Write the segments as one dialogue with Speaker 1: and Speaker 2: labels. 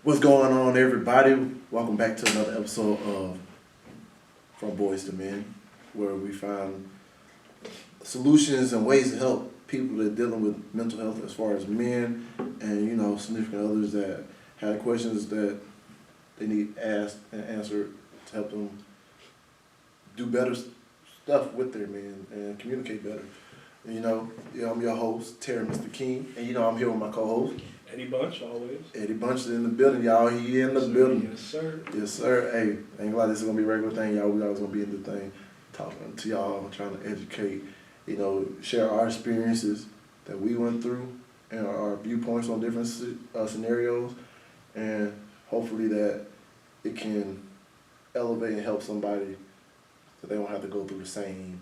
Speaker 1: What's going on, everybody? Welcome back to another episode of From Boys to Men, where we find solutions and ways to help people that are dealing with mental health as far as men and, significant others that have questions that they need asked and answered to help them do better stuff with their men and communicate better. And, I'm your host, Terry Mr. King, and I'm here with my co-host,
Speaker 2: Eddie Bunch, always.
Speaker 1: Eddie Bunch is in the building, y'all. He in the building.
Speaker 2: Yes, sir.
Speaker 1: Yes, sir. Hey, ain't gonna lie, this is gonna be a regular thing, y'all. We always gonna be in the thing, talking to y'all, trying to educate, share our experiences that we went through and our viewpoints on different scenarios, and hopefully that it can elevate and help somebody so they don't have to go through the same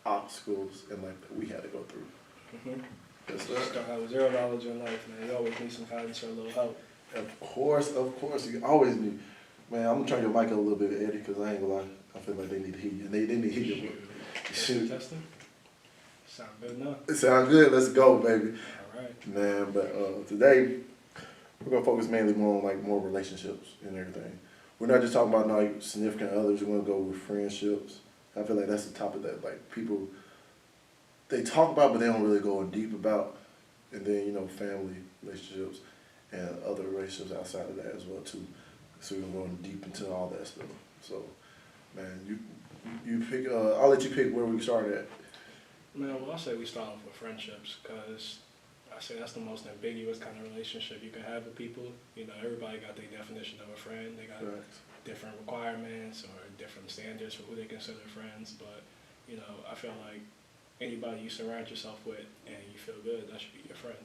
Speaker 1: obstacles and like that we had to go through.
Speaker 2: Mm-hmm.
Speaker 1: Yes, sir.
Speaker 2: Start out with zero knowledge in life, man. You always need some guidance or a little help.
Speaker 1: Of course, you always need. Man, I'm gonna turn your mic up a little bit, Eddie, because I ain't gonna lie. I feel like they need to hear you. And they need to hear you.
Speaker 2: Shoot. Testing? Sound good enough.
Speaker 1: It sounds good. Let's go, baby.
Speaker 2: All right.
Speaker 1: Man, but today, we're gonna focus mainly more on more relationships and everything. We're not just talking about significant others. We're gonna go with friendships. I feel like that's the topic that people, they talk about, but they don't really go in deep about. And then, family relationships and other relationships outside of that as well, too. So we're going deep into all that stuff. So, man, you pick, I'll let you pick where we start at.
Speaker 2: Man, well, I say we start off with friendships, because I say that's the most ambiguous kind of relationship you can have with people. Everybody got their definition of a friend. They got different requirements or different standards for who they consider friends. But, I feel like anybody you surround yourself with and you feel good, that should be your friend.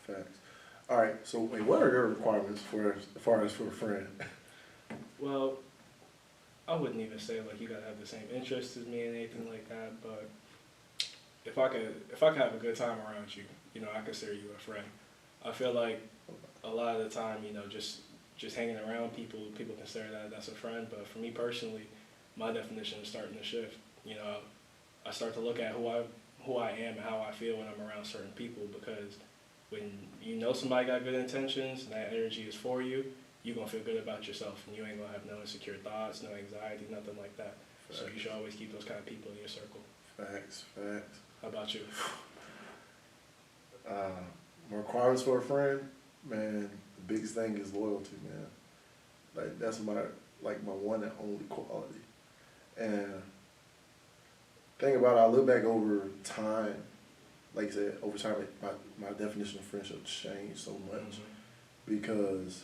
Speaker 1: Facts. All right, so wait, what are your requirements as far as for a friend?
Speaker 2: Well, I wouldn't even say you gotta have the same interests as me and anything like that, but if I could have a good time around you, I consider you a friend. I feel like a lot of the time, just hanging around people consider that's a friend, but for me personally, my definition is starting to shift. I start to look at who I am and how I feel when I'm around certain people, because when somebody got good intentions and that energy is for you, you're going to feel good about yourself and you ain't going to have no insecure thoughts, no anxiety, nothing like that. Facts. So you should always keep those kind of people in your circle. Facts. How about you?
Speaker 1: My requirements for a friend, man, the biggest thing is loyalty, man. That's my one and only quality. And thing about it, I look back over time, like I said, over time, my definition of friendship changed so much because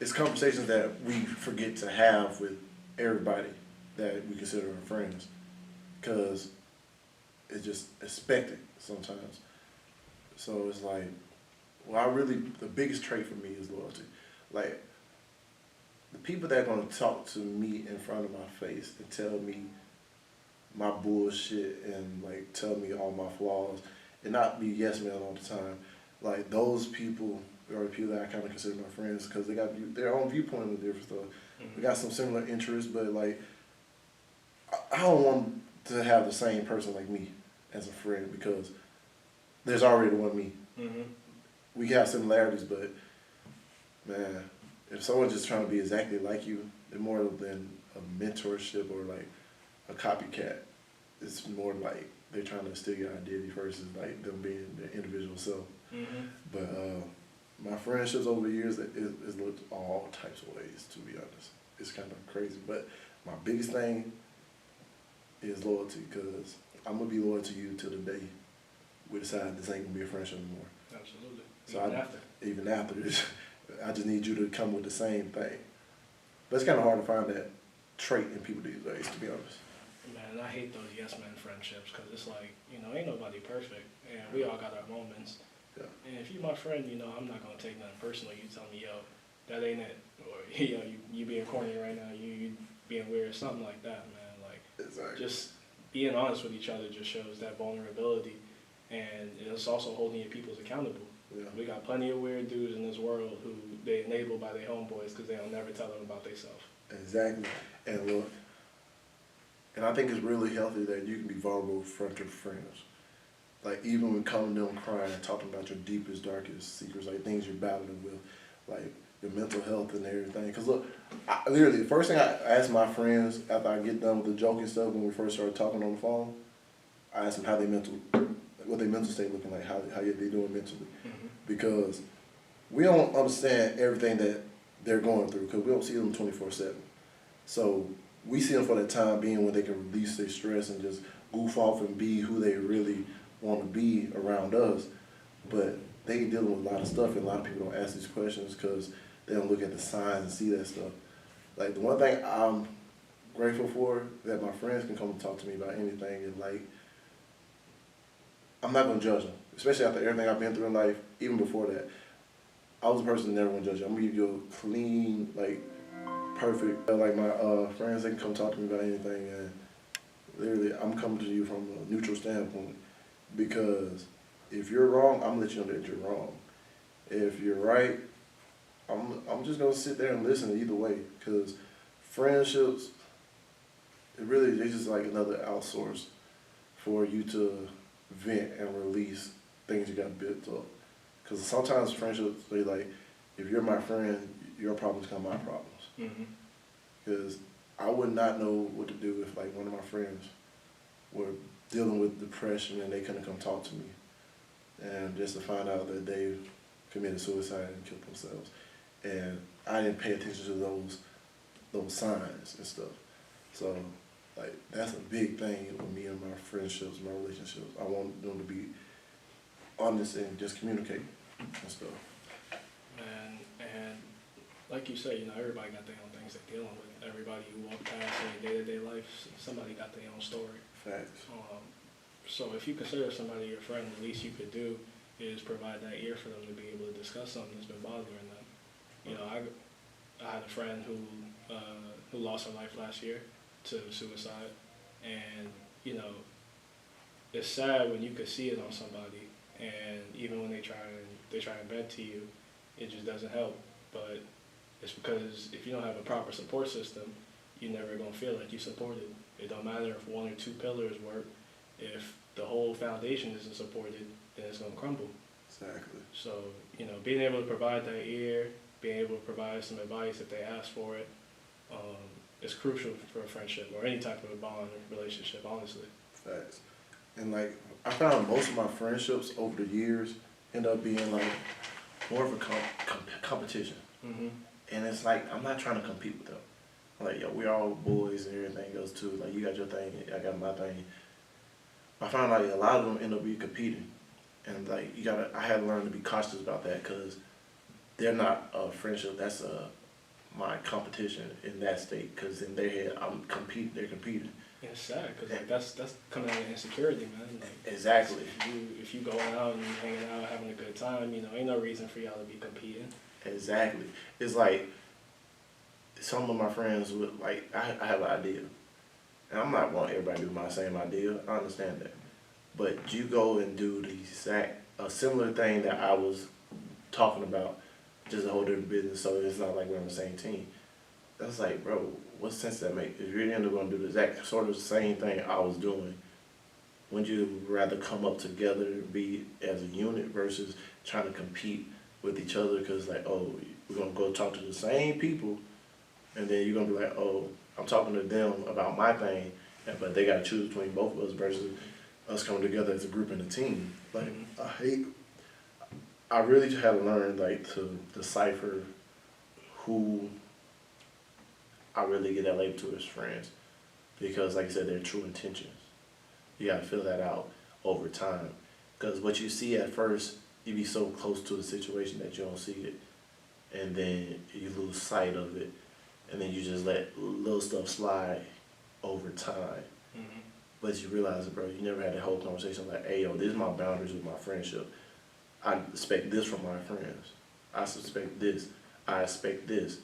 Speaker 1: it's conversations that we forget to have with everybody that we consider our friends, because it's just expected sometimes. So it's the biggest trait for me is loyalty. The people that are going to talk to me in front of my face and tell me my bullshit and tell me all my flaws and not be yes man all the time, those people are the people that I kind of consider my friends, because they got their own viewpoint on different stuff. We got some similar interests, but I don't want to have the same person like me as a friend, because there's already the one me. We have similarities, but man, if someone's just trying to be exactly like you, they're more than a mentorship or a copycat. It's more they're trying to steal your identity versus them being their individual self. But my friendships over the years, it's looked all types of ways, to be honest. It's kind of crazy, but my biggest thing is loyalty, because I'm gonna be loyal to you till the day we decide this ain't gonna be a friendship anymore.
Speaker 2: Absolutely.
Speaker 1: So even after this, I just need you to come with the same thing. But it's kind of hard to find that trait in people these days, to be honest.
Speaker 2: Man, I hate those yes men friendships, because it's ain't nobody perfect, and we all got our moments. Yeah. And if you're my friend, I'm not gonna take nothing personally. You tell me, yo, that ain't it, or you being corny right now, you being weird, something like that, man.
Speaker 1: Exactly.
Speaker 2: Just being honest with each other just shows that vulnerability, and it's also holding your peoples accountable. Yeah. We got plenty of weird dudes in this world who they enable by their homeboys because they don't never tell them about themselves.
Speaker 1: Exactly. And look, and I think it's really healthy that you can be vulnerable in front of friends. Even when coming to them crying and talking about your deepest, darkest secrets, things you're battling with, your mental health and everything. Cause look, literally the first thing I ask my friends after I get done with the joking stuff when we first started talking on the phone, I ask them what their mental state looking like, how they doing mentally, because we don't understand everything that they're going through because we don't see them 24/7. So we see them for that time being when they can release their stress and just goof off and be who they really want to be around us. But they dealing with a lot of stuff, and a lot of people don't ask these questions because they don't look at the signs and see that stuff. Like the one thing I'm grateful for that my friends can come and talk to me about anything is like, I'm not gonna judge them, especially after everything I've been through in life. Even before that, I was a person that never gonna judge you. I'm gonna give you a clean, like, perfect. Like my friends, they can come talk to me about anything, and literally, I'm coming to you from a neutral standpoint. Because if you're wrong, I'm gonna let you know that you're wrong. If you're right, I'm just gonna sit there and listen either way. Because friendships, they just like another outsource for you to vent and release things you got built up. Because sometimes friendships, they like, if you're my friend, your problems become my problems. Because I would not know what to do if like one of my friends were dealing with depression and they couldn't come talk to me. And just to find out that they committed suicide and killed themselves. And I didn't pay attention to those signs and stuff. So like that's a big thing with me and my friendships, my relationships. I want them to be honest and just communicate and stuff.
Speaker 2: And like you say, everybody got their own things they're dealing with. Everybody you walk past in their day-to-day life, somebody got their own story.
Speaker 1: Facts.
Speaker 2: So if you consider somebody your friend, the least you could do is provide that ear for them to be able to discuss something that's been bothering them. I had a friend who lost her life last year to suicide, and it's sad when you could see it on somebody, and even when they try and vent to you, it just doesn't help. But it's because if you don't have a proper support system, you're never gonna feel like you're supported. It don't matter if one or two pillars work. If the whole foundation isn't supported, then it's gonna crumble.
Speaker 1: Exactly.
Speaker 2: So being able to provide that ear, being able to provide some advice if they ask for it, is crucial for a friendship or any type of a bond or relationship, honestly.
Speaker 1: Facts. And like I found most of my friendships over the years end up being like more of a competition. And it's like I'm not trying to compete with them. Like, yo, we're all boys and everything else too. Like, you got your thing, I got my thing. I found like a lot of them end up being competing. And like, I had to learn to be cautious about that because they're not a friendship, that's my competition in that state. Because in their head, they're competing.
Speaker 2: Yeah, it's sad because that's coming out of insecurity, man. Like,
Speaker 1: exactly.
Speaker 2: If you going out and you hanging out, having a good time, ain't no reason for y'all to be competing.
Speaker 1: Exactly. It's like some of my friends would like I have an idea, and I'm not wanting everybody to do my same idea. I understand that, but you go and do a similar thing that I was talking about, just a whole different business. So it's not like we're on the same team. That's like, bro, what sense does that make? If you're end up going to do the exact sort of the same thing I was doing, wouldn't you rather come up together and be as a unit versus trying to compete with each other? Because like, oh, we're going to go talk to the same people, and then you're going to be like, oh, I'm talking to them about my thing, but they got to choose between both of us versus us coming together as a group and a team. Like, I really had to learn like to decipher who I really get that label to as friends, because like I said, they're true intentions. You gotta fill that out over time, because what you see at first, you be so close to the situation that you don't see it, and then you lose sight of it, and then you just let little stuff slide over time. But you realize, bro, you never had that whole conversation like, hey, yo, this is my boundaries with my friendship. I expect this from my friends. I suspect this. I expect this.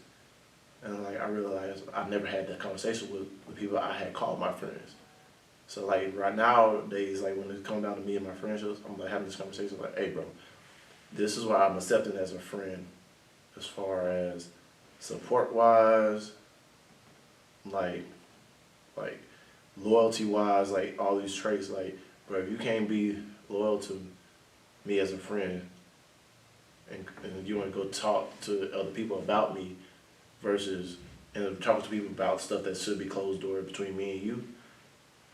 Speaker 1: And like I realized I never had that conversation with the people I had called my friends. So like right nowadays, like when it comes down to me and my friendships, I'm like having this conversation like, hey bro, this is what I'm accepting as a friend, as far as support wise, like loyalty wise, like all these traits. Like, bro, if you can't be loyal to me as a friend, and you want to go talk to other people about me versus and talk to people about stuff that should be closed door between me and you,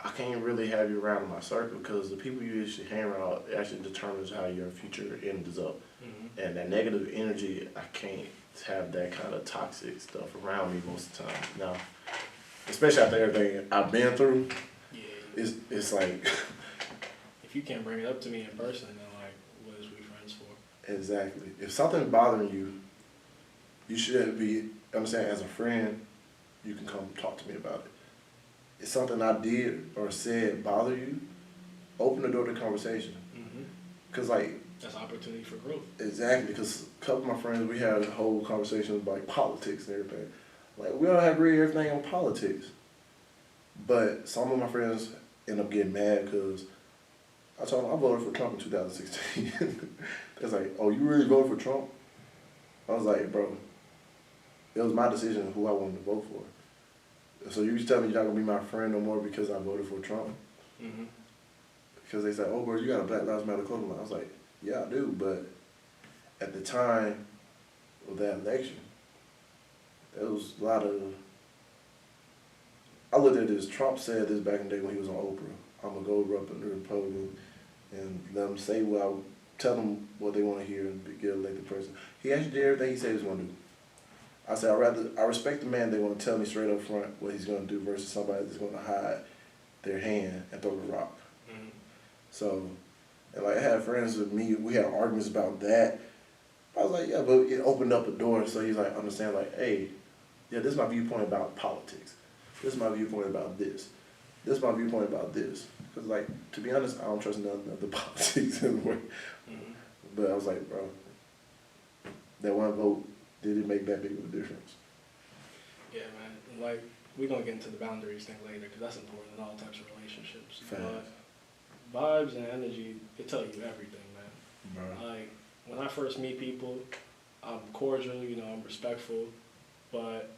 Speaker 1: I can't really have you around in my circle because the people you actually hang around actually determines how your future ends up.
Speaker 2: Mm-hmm.
Speaker 1: And that negative energy, I can't have that kind of toxic stuff around me most of the time. Now, especially after everything I've been through,
Speaker 2: Yeah.
Speaker 1: it's like
Speaker 2: If you can't bring it up to me in person, then like, what is we friends for?
Speaker 1: exactly. If something's bothering you, you should be. I'm saying as a friend, you can come talk to me about it. If something I did or said bother you, open the door to conversation.
Speaker 2: Mm-hmm.
Speaker 1: Cause like
Speaker 2: That's opportunity for growth.
Speaker 1: exactly, cause a couple of my friends we had a whole conversation about like politics and everything. Like we don't agree everything on politics, but some of my friends end up getting mad because I told them I voted for Trump in 2016. It's like, oh, you really voted for Trump? I was like, bro, it was my decision who I wanted to vote for. So you tell me you're not gonna be my friend no more because I voted for Trump?
Speaker 2: Mm-hmm.
Speaker 1: Because they said, oh, bro, you got a Black Lives Matter clothing line. I was like, yeah, I do, but at the time of that election, there was a lot of. I looked at this. Trump said this back in the day when he was on Oprah. I'm gonna go up in the Republican and let them say what tell them what they want to hear and get elected president. He actually did everything he said he was gonna do. I said I respect the man. They want to tell me straight up front what he's gonna do versus somebody that's gonna hide their hand and throw the rock.
Speaker 2: Mm-hmm.
Speaker 1: So, and like I had friends with me. We had arguments about that. I was like, yeah, but it opened up a door. So he's like, understand, like, hey, yeah, this is my viewpoint about politics. This is my viewpoint about this. This is my viewpoint about this. Because, like, to be honest, I don't trust none of the politics anymore.
Speaker 2: Mm-hmm.
Speaker 1: But I was like, bro, that one vote, did it make that big of a difference?
Speaker 2: Yeah, man. Like, we're going to get into the boundaries thing later because that's important in all types of relationships.
Speaker 1: Fact.
Speaker 2: But vibes and energy, it tell you everything, man.
Speaker 1: Bro.
Speaker 2: Like, when I first meet people, I'm cordial, you know, I'm respectful, but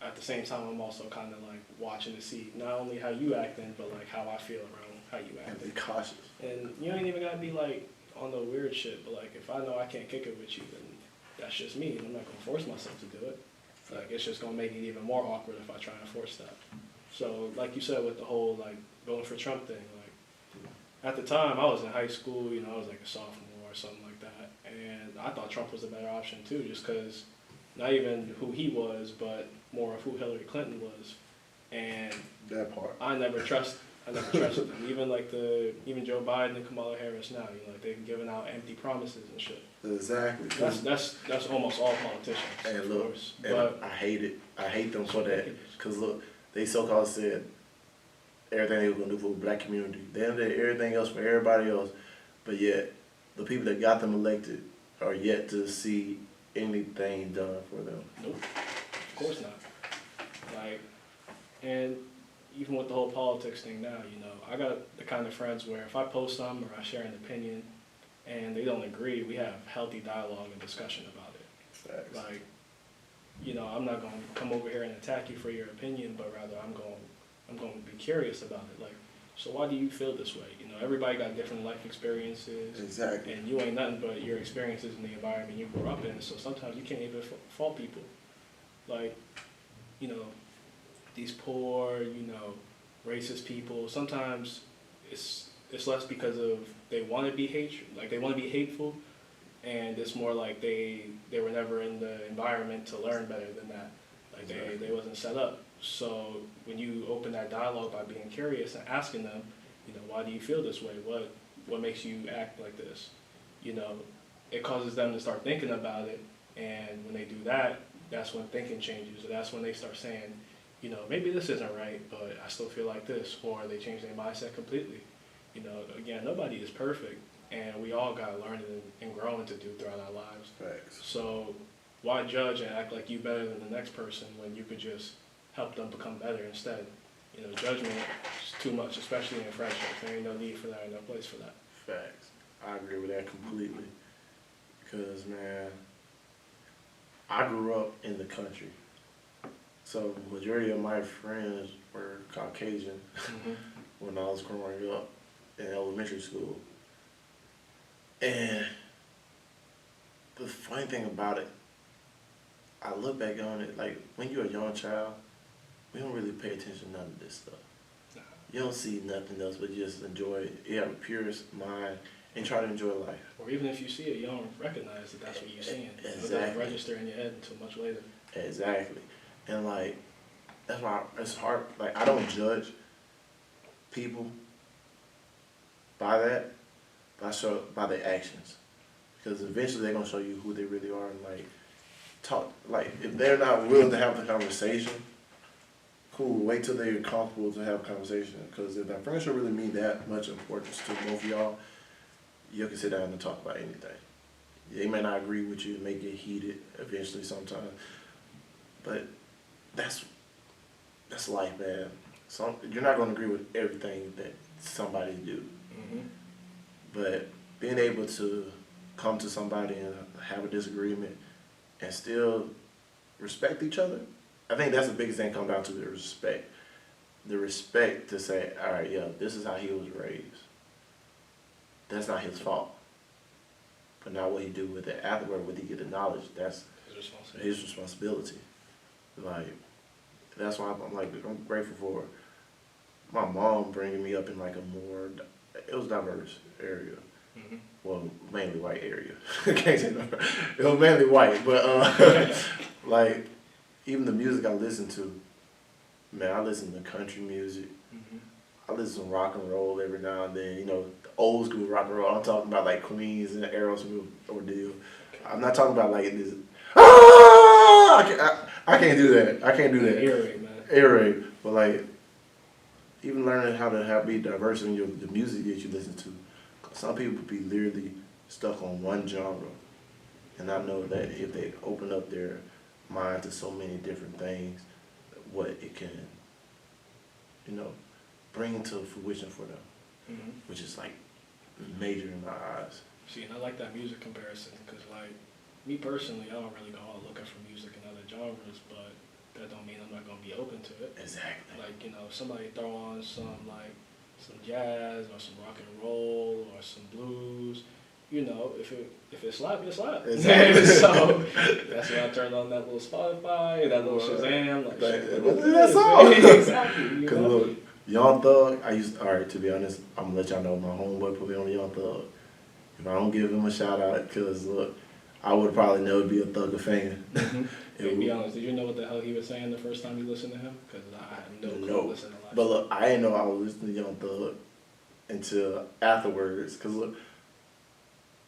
Speaker 2: at the same time, I'm also kind of like watching to see not only how you acting, but like how I feel around how you
Speaker 1: And
Speaker 2: acting.
Speaker 1: be cautious.
Speaker 2: And you ain't even gotta be like on the weird shit, but like if I know I can't kick it with you, then that's just me, and I'm not gonna force myself to do it. Like it's just gonna make it even more awkward if I try and force that. So like you said with the whole like voting for Trump thing, like at the time I was in high school, you know, I was like a sophomore or something like that, and I thought Trump was a better option too, just because not even who he was, but more of who Hillary Clinton was, and
Speaker 1: That part.
Speaker 2: I never trusted them. Even Joe Biden and Kamala Harris now, you know, like they've given out empty promises and shit.
Speaker 1: Exactly.
Speaker 2: That's almost all politicians,
Speaker 1: And
Speaker 2: of
Speaker 1: look,
Speaker 2: course.
Speaker 1: and
Speaker 2: But
Speaker 1: I hate it. I hate them for that. Because look, they so-called said everything they were going to do for the black community. They did everything else for everybody else. But yet, the people that got them elected are yet to see anything done for them.
Speaker 2: nope, of course not. Like, and even with the whole politics thing now, you know, I got the kind of friends where if I post something or I share an opinion and they don't agree, we have healthy dialogue and discussion about it.
Speaker 1: Facts.
Speaker 2: Like, you know, I'm not going to come over here and attack you for your opinion, but rather I'm going to be curious about it. Like, so why do you feel this way? You know, everybody got different life experiences.
Speaker 1: Exactly.
Speaker 2: And you ain't nothing but your experiences in the environment you grew up in. So sometimes you can't even fault people. Like, you know, these poor, you know, racist people. Sometimes it's less because of they want to be they want to be hateful, and it's more like they were never in the environment to learn better than that. Like they wasn't set up. So when you open that dialogue by being curious and asking them, you know, why do you feel this way? What makes you act like this? You know, it causes them to start thinking about it, and when they do that, that's when thinking changes. Or that's when they start saying, you know, maybe this isn't right, but I still feel like this, or they change their mindset completely. You know, again, nobody is perfect, and we all got learning and growing to do throughout our lives.
Speaker 1: Facts.
Speaker 2: So why judge and act like you better than the next person when you could just help them become better instead? You know, judgment is too much, especially in friendships. There ain't no need for that and no place for that.
Speaker 1: Facts. I agree with that completely. Because, man, I grew up in the country. So majority of my friends were Caucasian when I was growing up in elementary school. And the funny thing about it, I look back on it, like, when you're a young child, we don't really pay attention to none of this stuff.
Speaker 2: Nah.
Speaker 1: You don't see nothing else but you just enjoy it. You have a purest mind and try to enjoy life.
Speaker 2: Or even if you see it, you don't recognize that that's what you're seeing.
Speaker 1: Exactly.
Speaker 2: It doesn't register in your head until much later.
Speaker 1: Exactly. And, like, that's why it's hard. Like, I don't judge people by that, by their actions. Because eventually they're going to show you who they really are and, like, talk. Like, if they're not willing to have the conversation, cool, wait till they're comfortable to have a conversation. Because if that friendship really mean that much importance to both of y'all, you can sit down and talk about anything. They may not agree with you, it may get heated eventually sometimes. But that's life, man. You're not going to agree with everything that somebody do.
Speaker 2: Mm-hmm.
Speaker 1: But being able to come to somebody and have a disagreement and still respect each other, I think that's the biggest thing comes down to the respect. The respect to say, all right, yeah, this is how he was raised. That's not his fault. But now what he do with it afterward, when he get the knowledge, that's his responsibility. Like, that's why I'm grateful for my mom bringing me up in like a more, it was diverse area.
Speaker 2: Mm-hmm.
Speaker 1: Well, mainly white area. I can't say no. It was mainly white, but like, even the music I listen to, man, I listen to country music.
Speaker 2: Mm-hmm.
Speaker 1: I listen to rock and roll every now and then, you know, the old school rock and roll. I'm talking about like Queens and Aerosmith ordeal. I'm not talking about like this, I can't do that. I can't do that.
Speaker 2: Ear rape, man.
Speaker 1: Ear rape. But like, even learning how to be diverse in the music that you listen to. Some people be literally stuck on one genre. And I know that if they open up their mind to so many different things, what it can, you know, bring to fruition for them.
Speaker 2: Mm-hmm.
Speaker 1: Which is like major in my eyes.
Speaker 2: See, and I like that music comparison because, like, me personally, I don't really go out looking for music in other genres, but that don't mean I'm not gonna be open to it.
Speaker 1: Exactly.
Speaker 2: Like, you know, somebody throw on some jazz or some rock and roll or some blues. You know, if it slap, it slap.
Speaker 1: Exactly.
Speaker 2: So that's when I turned on that little Spotify, that little Shazam. Like,
Speaker 1: what's that song?
Speaker 2: Exactly.
Speaker 1: Because look, Young Thug, alright, to be honest, I'm gonna let y'all know my homeboy put me on Young Thug. If I don't give him a shout out, because look, I would probably never be a Thugger fan.
Speaker 2: Mm-hmm. To be honest, did you know what the hell he was saying the first time you listened to him? Because I had no clue listening to live.
Speaker 1: But look, I didn't know I was listening to Young Thug until afterwards. Because look,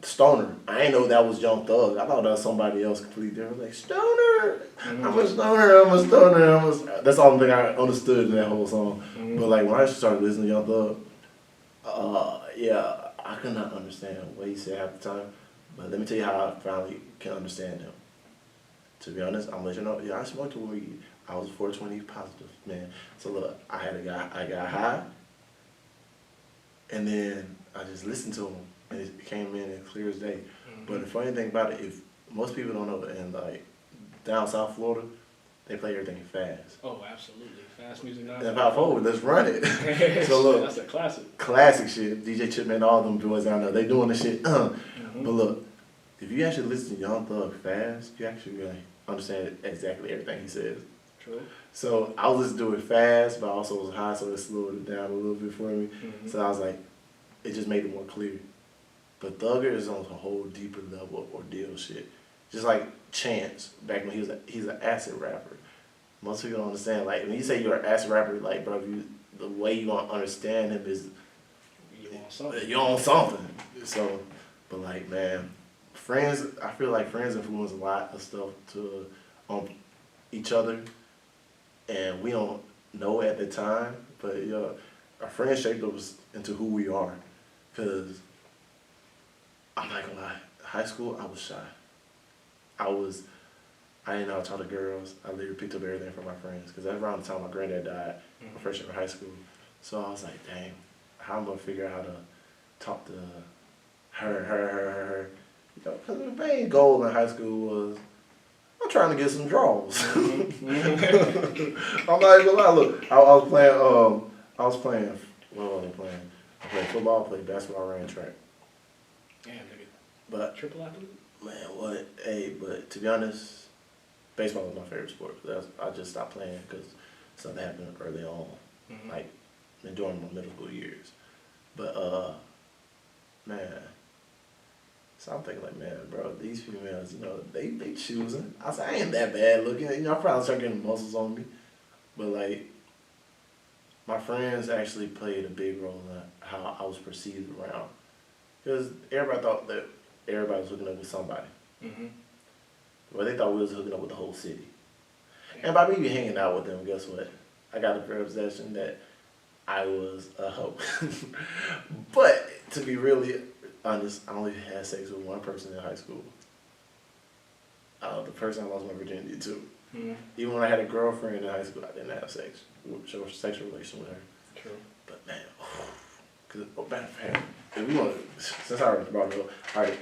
Speaker 1: Stoner, I didn't know that was Young Thug. I thought that was somebody else completely different. Like, Stoner! Mm-hmm. I'm a stoner. That's the only thing I understood in that whole song. Mm-hmm. But like, when I started listening to Young Thug, yeah, I could not understand what he said half the time. But let me tell you how I finally can understand him. To be honest, I'm gonna let you know, yeah, I smoked weed. I was 420 positive, man. So look, I got high, and then I just listened to him, and it came in as clear as day. Mm-hmm. But the funny thing about it, if most people don't know, and like down South Florida, they play everything fast.
Speaker 2: Oh, absolutely, fast music now.
Speaker 1: And about forward, let's run it. So look,
Speaker 2: that's a classic.
Speaker 1: Classic shit. DJ Chipman, all them boys down there, they doing the shit.
Speaker 2: Mm-hmm.
Speaker 1: But look, if you actually listen to Young Thug fast, you actually really understand exactly everything he says.
Speaker 2: True.
Speaker 1: So I was listening to it fast, but I also was high, so it slowed it down a little bit for me. Mm-hmm. So I was like, it just made it more clear. But Thugger is on a whole deeper level of ordeal shit. Just like Chance, back when he's an acid rapper. Most people don't understand. Like, when you say you're an acid rapper, like, bro, the way you want to understand him is you're on something. So, but like, man, friends, I feel like friends influence a lot of stuff on each other, and we don't know at the time, but yeah, our friends shaped us into who we are. Cause I'm not gonna lie, high school I was shy. I didn't know how to talk to girls. I literally picked up everything from my friends, cause that's around the time my granddad died, my freshman year of high school. So I was like, dang, how am I gonna figure out how to talk to her? You know, because the main goal in high school was, I'm trying to get some draws. I'm not even gonna lie. Look, I was playing. What was I playing? I played football, I played basketball, I ran track.
Speaker 2: Damn, nigga.
Speaker 1: But
Speaker 2: triple athlete.
Speaker 1: Man, what? Hey, but to be honest, baseball was my favorite sport. I just stopped playing because something happened early on, like during my middle school years. But man, so I'm thinking like, man, bro, these females, they choosing. I said I ain't that bad looking. I probably start getting muscles on me, but like my friends actually played a big role in how I was perceived around, because everybody thought that everybody was hooking up with somebody. Well, they thought we was hooking up with the whole city. And by me hanging out with them, guess what? I got the perception that I was a hoe. But to be really honest, I only had sex with one person in high school. The person I lost my virginity to. Even when I had a girlfriend in high school, I didn't have sexual relation with her.
Speaker 2: True.
Speaker 1: But man, if we want to, since I already brought it up, all right.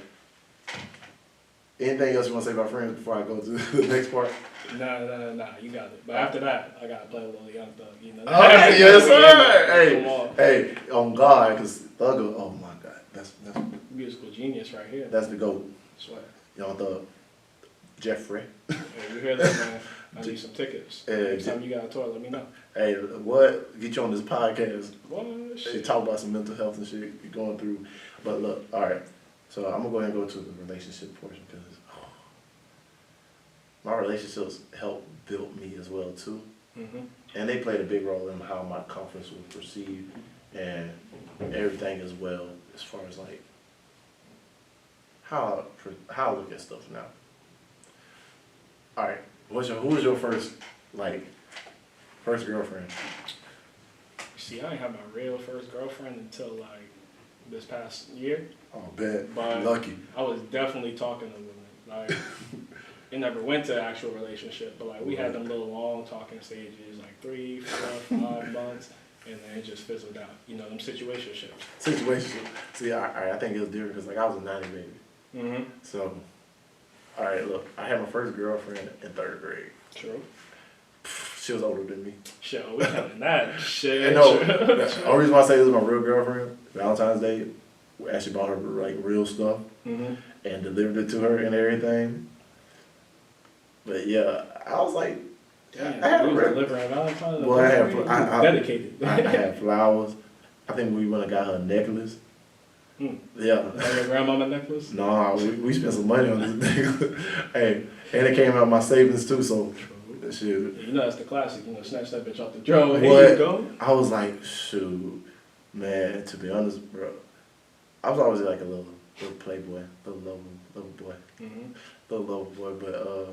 Speaker 1: Anything else you want to say about friends before I go to the next part?
Speaker 2: No, you got it. But after that, I got to play a little Young Thug,
Speaker 1: Okay, yes, sir. Hey, on God, because Thug, oh my God, that's
Speaker 2: musical genius right here.
Speaker 1: That's the GOAT.
Speaker 2: Swear.
Speaker 1: Young Thug. Jeffrey.
Speaker 2: Hey, you hear that, man? I need some tickets. Next time you got a tour, let me know.
Speaker 1: Hey, what? Get you on this podcast.
Speaker 2: What?
Speaker 1: Shit. Talk about some mental health and shit you're going through. But look, all right. So I'm going to go ahead and go to the relationship portion because my relationships helped build me as well, too. And they played a big role in how my confidence was perceived and everything as well, as far as like how I look at stuff now. All right, who was your first girlfriend?
Speaker 2: See, I ain't had my real first girlfriend until like this past year.
Speaker 1: Oh, bad.
Speaker 2: But
Speaker 1: lucky.
Speaker 2: I was definitely talking to women. Like, it never went to actual relationship, but like we had them little long talking stages, like 3, 4, 5 months, and then it just fizzled out. Them situationships. Situationship.
Speaker 1: See, I think it was different because like I was a 90 baby. So, all right, look, I had my first girlfriend in 3rd grade.
Speaker 2: True.
Speaker 1: She was older than me.
Speaker 2: Shit, we having that shit.
Speaker 1: And no, the only reason why I say this is my real girlfriend, Valentine's Day, we actually bought her like real stuff and delivered it to her and everything. But yeah, I was like,
Speaker 2: damn,
Speaker 1: I had
Speaker 2: a delivering Valentine's Day.
Speaker 1: Well, I
Speaker 2: dedicated.
Speaker 1: I had flowers. I think we went and got her a necklace. Yeah.
Speaker 2: Like your grandmama necklace?
Speaker 1: No, we spent some money on this necklace. Hey, and it came out of my savings too, so. Shoot.
Speaker 2: That's the classic, snatch that bitch off the drum.
Speaker 1: Here
Speaker 2: you go.
Speaker 1: I was like, shoot, man, to be honest, bro, I was always like a little playboy, little lover boy. Little lover boy, but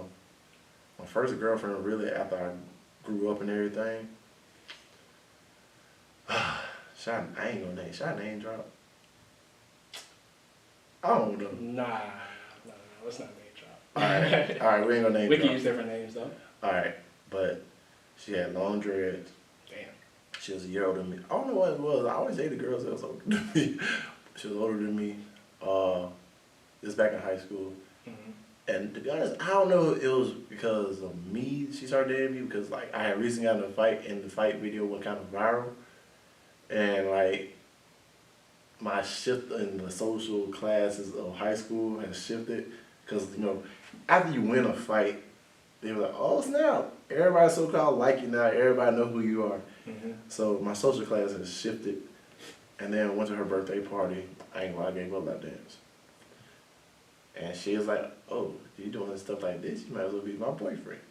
Speaker 1: my first girlfriend, really, after I grew up and everything, I ain't gonna name, should I name drop? I don't know.
Speaker 2: Nah, let's not name drop.
Speaker 1: All right, we ain't gonna name drop.
Speaker 2: We can use different names, though.
Speaker 1: All right, but she had long dreads.
Speaker 2: Damn.
Speaker 1: She was a year older than me. I don't know what it was. I always dated girls that was older than me. She was older than me. This was back in high school. And to be honest, I don't know if it was because of me she started dating me, because like I had recently gotten in a fight and the fight video went kind of viral. And like my shift in the social classes of high school has shifted because, after you win a fight, they were like, oh snap, everybody so-called like you now, everybody know who you are. So my social class has shifted, and then went to her birthday party. I ain't gonna lie, I gave her a lap dance. And she was like, oh, you doing stuff like this, you might as well be my boyfriend.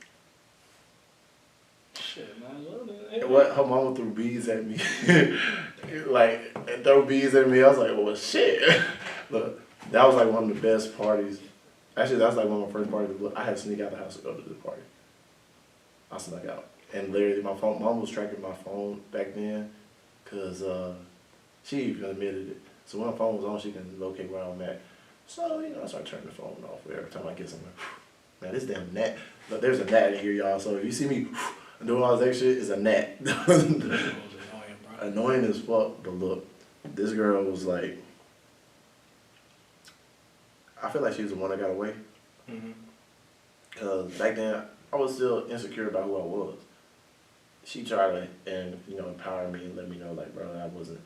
Speaker 2: Shit, might as well then.
Speaker 1: What, her mama threw beads at me. And throw beads at me. I was like, well, shit. Look, that was like one of the best parties. Actually, that was like one of my first parties. I had to sneak out the house to go to the party. I snuck out. And literally, mom was tracking my phone back then because she even admitted it. So when my phone was on, she can locate where I'm at. So, I started turning the phone off every time I get somewhere. Man, this damn gnat. Look, there's a gnat in here, y'all. So if you see me doing all this extra shit, it's a gnat. Annoying as fuck, but look, this girl was like, I feel like she was the one that got away. Because back then, I was still insecure about who I was. She tried to, empower me and let me know, like, bro, I wasn't,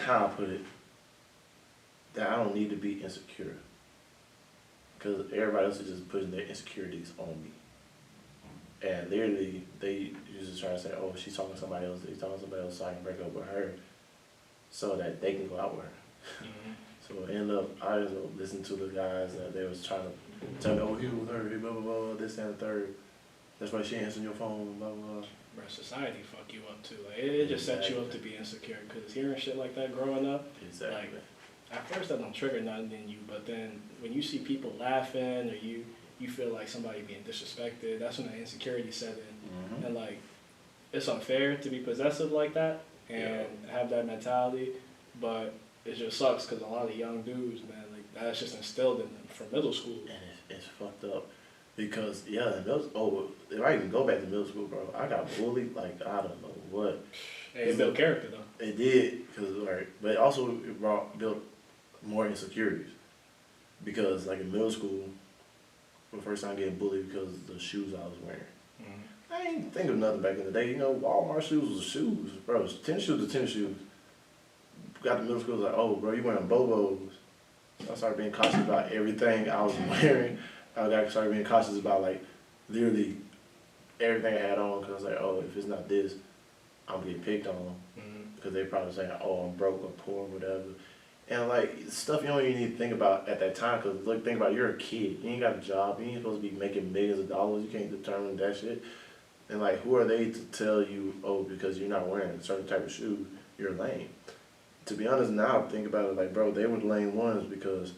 Speaker 1: how I put it, that I don't need to be insecure. Because everybody else is just putting their insecurities on me. And literally, they just trying to say, oh, she's talking to somebody else, he's talking to somebody else, so I can break up with her so that they can go out with her.
Speaker 2: Mm-hmm.
Speaker 1: So end up, I just listened to the guys that they was trying to tell me, oh, he was her, blah, blah, blah, this and the third. That's why she answering your phone, blah, blah, blah.
Speaker 2: Bro, society fuck you up too. Like, it just sets you up to be insecure. Because hearing shit like that growing up,
Speaker 1: Exactly.
Speaker 2: like, at first that don't trigger nothing in you, but then when you see people laughing or you feel like somebody being disrespected, that's when the insecurity set in.
Speaker 1: Mm-hmm.
Speaker 2: And like, it's unfair to be possessive like that and have that mentality, but it just sucks because a lot of young dudes, man, like that's just instilled in them from middle school.
Speaker 1: And it's fucked up because in if I even go back to middle school, bro, I got bullied like I don't know what.
Speaker 2: Hey, it built character though.
Speaker 1: It did but also it built more insecurities because like in middle school, for the first time getting bullied because of the shoes I was wearing.
Speaker 2: Mm-hmm.
Speaker 1: I ain't think of nothing back in the day. You know, Walmart shoes was shoes, bro. Tennis shoes to tennis shoes. Got to middle school, like, oh, bro, you wearing Bobos. So I started being cautious about everything I was wearing. I started being cautious about, like, literally everything I had on because I was like, oh, if it's not this, I'm getting picked on.
Speaker 2: Mm-hmm.
Speaker 1: Because they probably saying, oh, I'm broke or poor or whatever. And, like, stuff you don't even need to think about at that time because, look, think about it, you're a kid. You ain't got a job. You ain't supposed to be making millions of dollars. You can't determine that shit. And, like, who are they to tell you, oh, because you're not wearing a certain type of shoe, you're lame? To be honest, now I think about it, like, bro, they were the lame ones because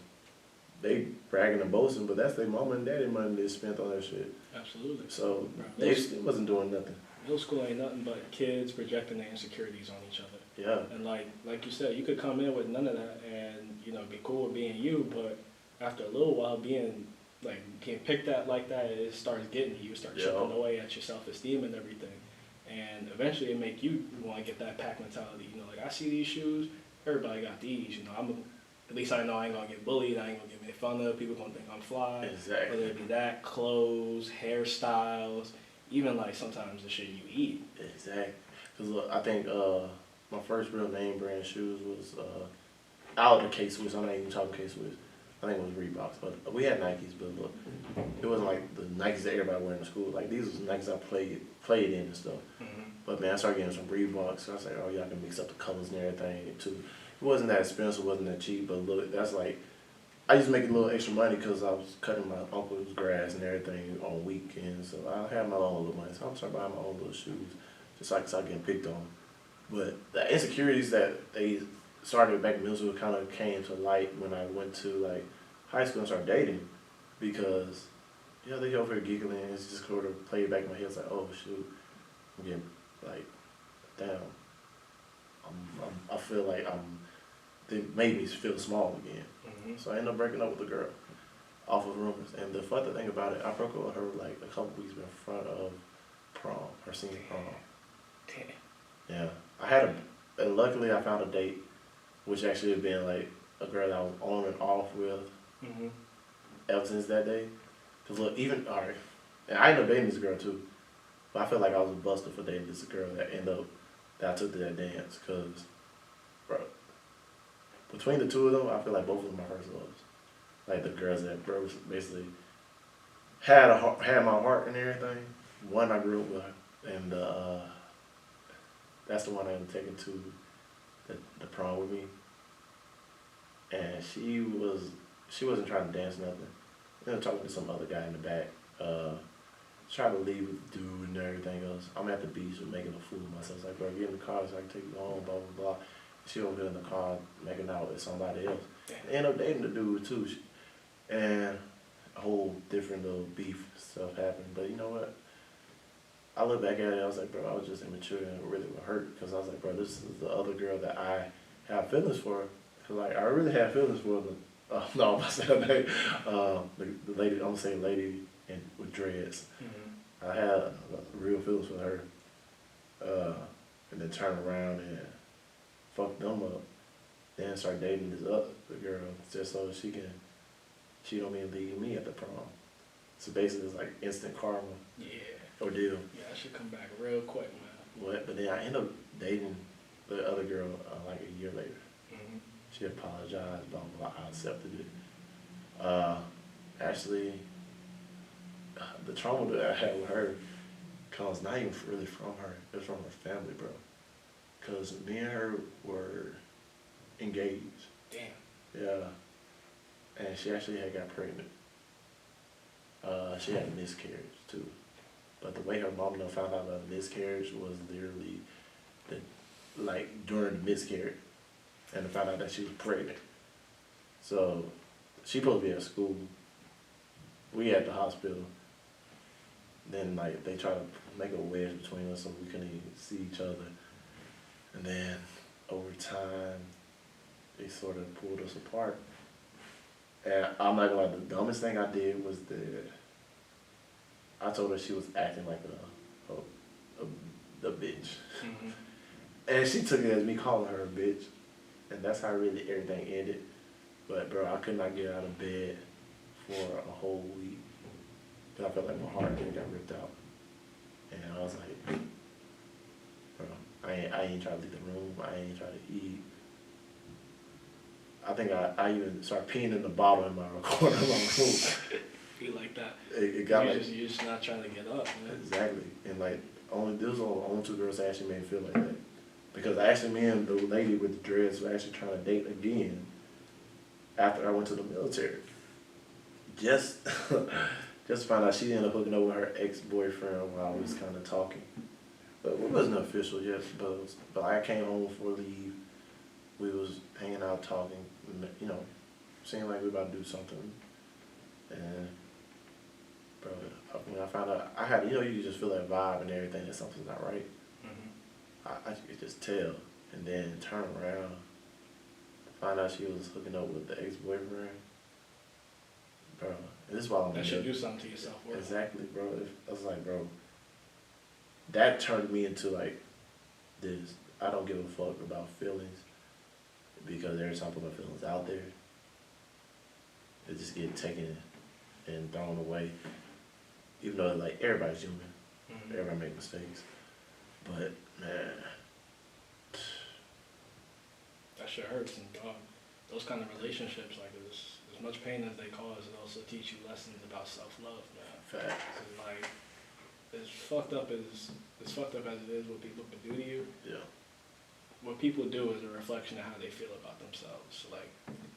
Speaker 1: they bragging and boasting, but that's their mama and daddy money they spent on that shit.
Speaker 2: Absolutely.
Speaker 1: So,
Speaker 2: bro,
Speaker 1: they still wasn't doing nothing.
Speaker 2: Middle school ain't nothing but kids projecting their insecurities on each other.
Speaker 1: Yeah.
Speaker 2: And like you said, you could come in with none of that and, you know, be cool with being you, but after a little while being picked at like that, it starts getting to you, start chipping away at your self-esteem and everything. And eventually it make you want to get that pack mentality. You know, like I see these shoes, everybody got these, you know, at least I know I ain't gonna get bullied, I ain't gonna get made fun of, people gonna think I'm fly.
Speaker 1: Exactly.
Speaker 2: Whether it be that, clothes, hairstyles, even like sometimes the shit you eat.
Speaker 1: Exactly. Because look, I think my first real name brand shoes was out of the K-Swiss. I'm not even talking K-Swiss. I think it was Reeboks, but we had Nikes, but look, it wasn't like the Nikes that everybody wear in school. Like these was Nikes I played in and stuff.
Speaker 2: Mm-hmm.
Speaker 1: But man, I started getting some Reeboks. So I was like, oh yeah, I can mix up the colors and everything too. It wasn't that expensive, wasn't that cheap, but look, that's like, I used to make a little extra money because I was cutting my uncle's grass and everything on weekends. So I had my own little money. So I'm starting buying my own little shoes, just so I can start getting picked on. But the insecurities that they started back in middle school kind of came to light when I went to like high school and started dating, because they over here giggling. It's just sort of played back in my head. It's like, oh shoot, I'm getting like, damn. I feel like they made me feel small again.
Speaker 2: Mm-hmm.
Speaker 1: So I ended up breaking up with the girl off of rumors. And the funny thing about it, I broke up with her like a couple weeks in front of prom, her senior prom.
Speaker 2: Damn.
Speaker 1: Yeah, I had and luckily I found a date, which actually had been like a girl that I was on and off with
Speaker 2: Mm-hmm.
Speaker 1: ever since that day. Cause look, and I ended up dating this girl too, but I felt like I was a buster for dating this girl that I took to that dance. Cause, bro, between the two of them, I feel like both of them my first loves. Like the girls that bro basically had my heart and everything. One I grew up with, and that's the one I ended up taking to the prom with me. And she wasn't trying to dance nothing. You know, talking to some other guy in the back. Trying to leave with the dude and everything else. I'm at the beach making a fool of myself. It's like, bro, get in the car so I can take you home, blah, blah, blah. She over there in the car making out with somebody else. They end up dating the dude too. And a whole different little beef stuff happened. But you know what? I look back at it, I was like, bro, I was just immature and it really would hurt. Because I was like, bro, this is the other girl that I have feelings for. Cause like, I really had feelings for no, I'm not saying that. The lady, I'm gonna say lady with dreads.
Speaker 2: Mm-hmm.
Speaker 1: I had real feelings for her. And then turned around and fucked them up. Then started dating this other girl just so she don't mean leave me at the prom. So basically it's like instant karma.
Speaker 2: Yeah.
Speaker 1: Ordeal.
Speaker 2: Yeah, I should come back real quick, man.
Speaker 1: But then I ended up dating the other girl like a year later.
Speaker 2: Mm-hmm.
Speaker 1: She She apologized, blah, blah, blah. I accepted it. Actually, the trauma that I had with her comes not even really from her. It was from her family, bro. Because me and her were engaged.
Speaker 2: Damn.
Speaker 1: Yeah. And she actually had got pregnant. She had a miscarriage, too. But the way her mom found out about the miscarriage was literally during the miscarriage. And found out that she was pregnant. So, she supposed to be at school. We at the hospital. Then, they tried to make a wedge between us so we couldn't even see each other. And then, over time, they sort of pulled us apart. And I'm not gonna lie, the dumbest thing I did was that I told her she was acting like a bitch.
Speaker 2: Mm-hmm.
Speaker 1: And she took it as me calling her a bitch. And that's how really everything ended. But bro, I could not get out of bed for a whole week. Cause I felt like my heart got ripped out. And I was like, bro, I ain't trying to leave the room. I ain't trying to eat. I think I even started peeing in the bottle in my corner of my room.
Speaker 2: Be like that.
Speaker 1: It got
Speaker 2: you're just not trying to get up, man.
Speaker 1: Exactly. And those are the only two girls that actually made me feel like that. Because actually me and the lady with the dreads were actually trying to date again after I went to the military. Just to find out she ended up hooking up with her ex-boyfriend while we was kind of talking. But it wasn't official yet, but I came home for leave. We was hanging out, talking, seemed like we were about to do something. And, bro, when I found out, I had, you just feel that vibe and everything that something's not right.
Speaker 2: Mm-hmm.
Speaker 1: I could just tell. And then turn around, find out she was hooking up with the ex-boyfriend. Bro, and this is why I'm
Speaker 2: That should do something to yourself.
Speaker 1: Exactly, bro. I was like, bro, that turned me into this. I don't give a fuck about feelings because every time I put my feelings out there, they just get taken and thrown away. Even though everybody's human,
Speaker 2: Mm-hmm.
Speaker 1: everybody make mistakes, but man,
Speaker 2: that shit hurts. And those kind of relationships, as much pain as they cause, it also teach you lessons about self-love, man.
Speaker 1: Fact.
Speaker 2: As fucked up as it is what people can do to you,
Speaker 1: Yeah.
Speaker 2: what people do is a reflection of how they feel about themselves. So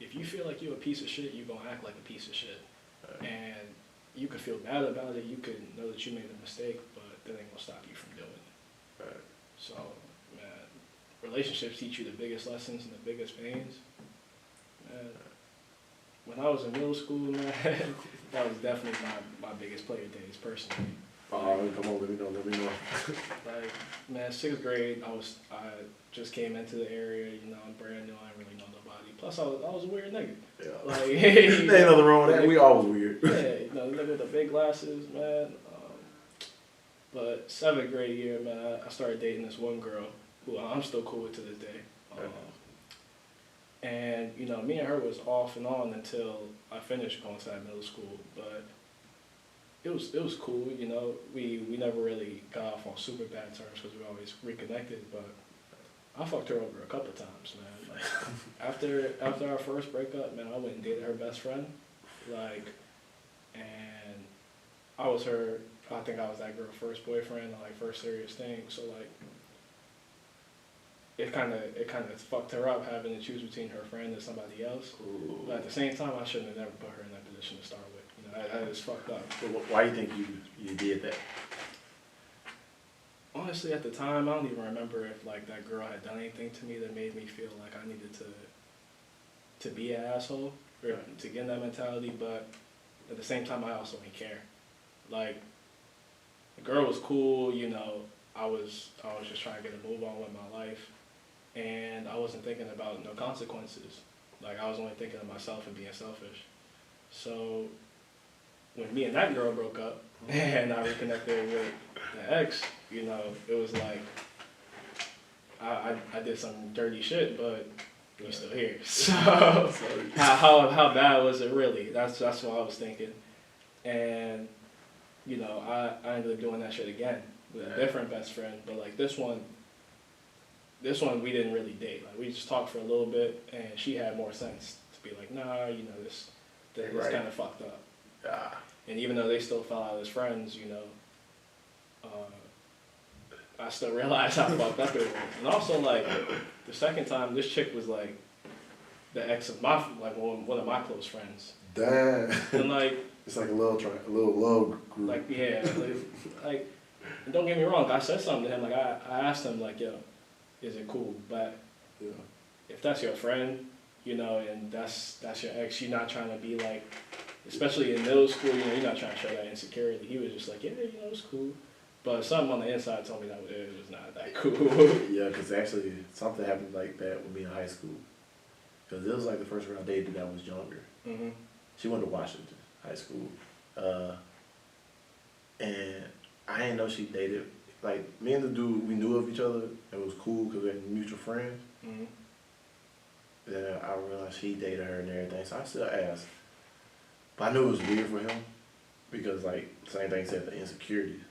Speaker 2: if you feel like you're a piece of shit, you're gonna act like a piece of shit.
Speaker 1: Right.
Speaker 2: And you could feel bad about it, you could know that you made a mistake, but that ain't gonna stop you from doing it.
Speaker 1: Right.
Speaker 2: So, man, relationships teach you the biggest lessons and the biggest pains. Man, when I was in middle school, man, that was definitely my biggest player days, personally.
Speaker 1: Oh, come on, let me know.
Speaker 2: Man, 6th grade, I just came into the area, I'm brand new, I didn't really know nobody. Plus, I was a weird nigga.
Speaker 1: Yeah.
Speaker 2: There
Speaker 1: ain't nothing wrong with that. We always weird.
Speaker 2: Yeah, the nigga with the big glasses, man. But 7th grade year, man, I started dating this one girl who I'm still cool with to this day. And, me and her was off and on until I finished going to that middle school. But it was cool, We never really got off on super bad terms because we always reconnected. But I fucked her over a couple of times, man. After our first breakup, man, I went and dated her best friend. And I think I was that girl's first boyfriend, first serious thing. So it kind of fucked her up having to choose between her friend and somebody else.
Speaker 1: Ooh.
Speaker 2: But at the same time, I shouldn't have never put her in that position to start with. That is fucked up.
Speaker 1: But why do you think you did that?
Speaker 2: Honestly, at the time, I don't even remember if that girl had done anything to me that made me feel like I needed to be an asshole or to get in that mentality. But at the same time, I also didn't care. The girl was cool, I was just trying to get a move on with my life, and I wasn't thinking about no consequences. I was only thinking of myself and being selfish. So when me and that girl broke up and I reconnected with the ex, it was I did some dirty shit, but you're still here. So how bad was it really? That's what I was thinking. And I ended up doing that shit again with a different best friend, but this one, this one we didn't really date. Like we just talked for a little bit, and she had more sense to be like, nah, you know, this
Speaker 1: Right.
Speaker 2: kind of fucked up.
Speaker 1: Ah.
Speaker 2: And even though they still fell out as friends, you know, I still realized how fucked up it was. And also, like, the second time, this chick was like the ex of one of my close friends.
Speaker 1: Damn.
Speaker 2: And like,
Speaker 1: It's like a little love group.
Speaker 2: like yeah, like, and don't get me wrong, I said something to him. Like I asked him like, yo, is it cool? But
Speaker 1: Yeah.
Speaker 2: if that's your friend, you know, and that's your ex, you're not trying to be like, especially in middle school, you know, you're not trying to show that insecurity. He was just like, yeah, you know, it's cool. But something on the inside told me that it was not that cool.
Speaker 1: Yeah, because actually something happened like that with me in high school. Because it was like the first girl I dated that was younger.
Speaker 2: Mm-hmm.
Speaker 1: She went to Washington High School. And I didn't know she dated. Like, me and the dude, we knew of each other. It was cool because we had mutual friends.
Speaker 2: Mm-hmm.
Speaker 1: Then I realized he dated her and everything. So I still asked. But I knew it was weird for him. Because, like, same thing said, the insecurities.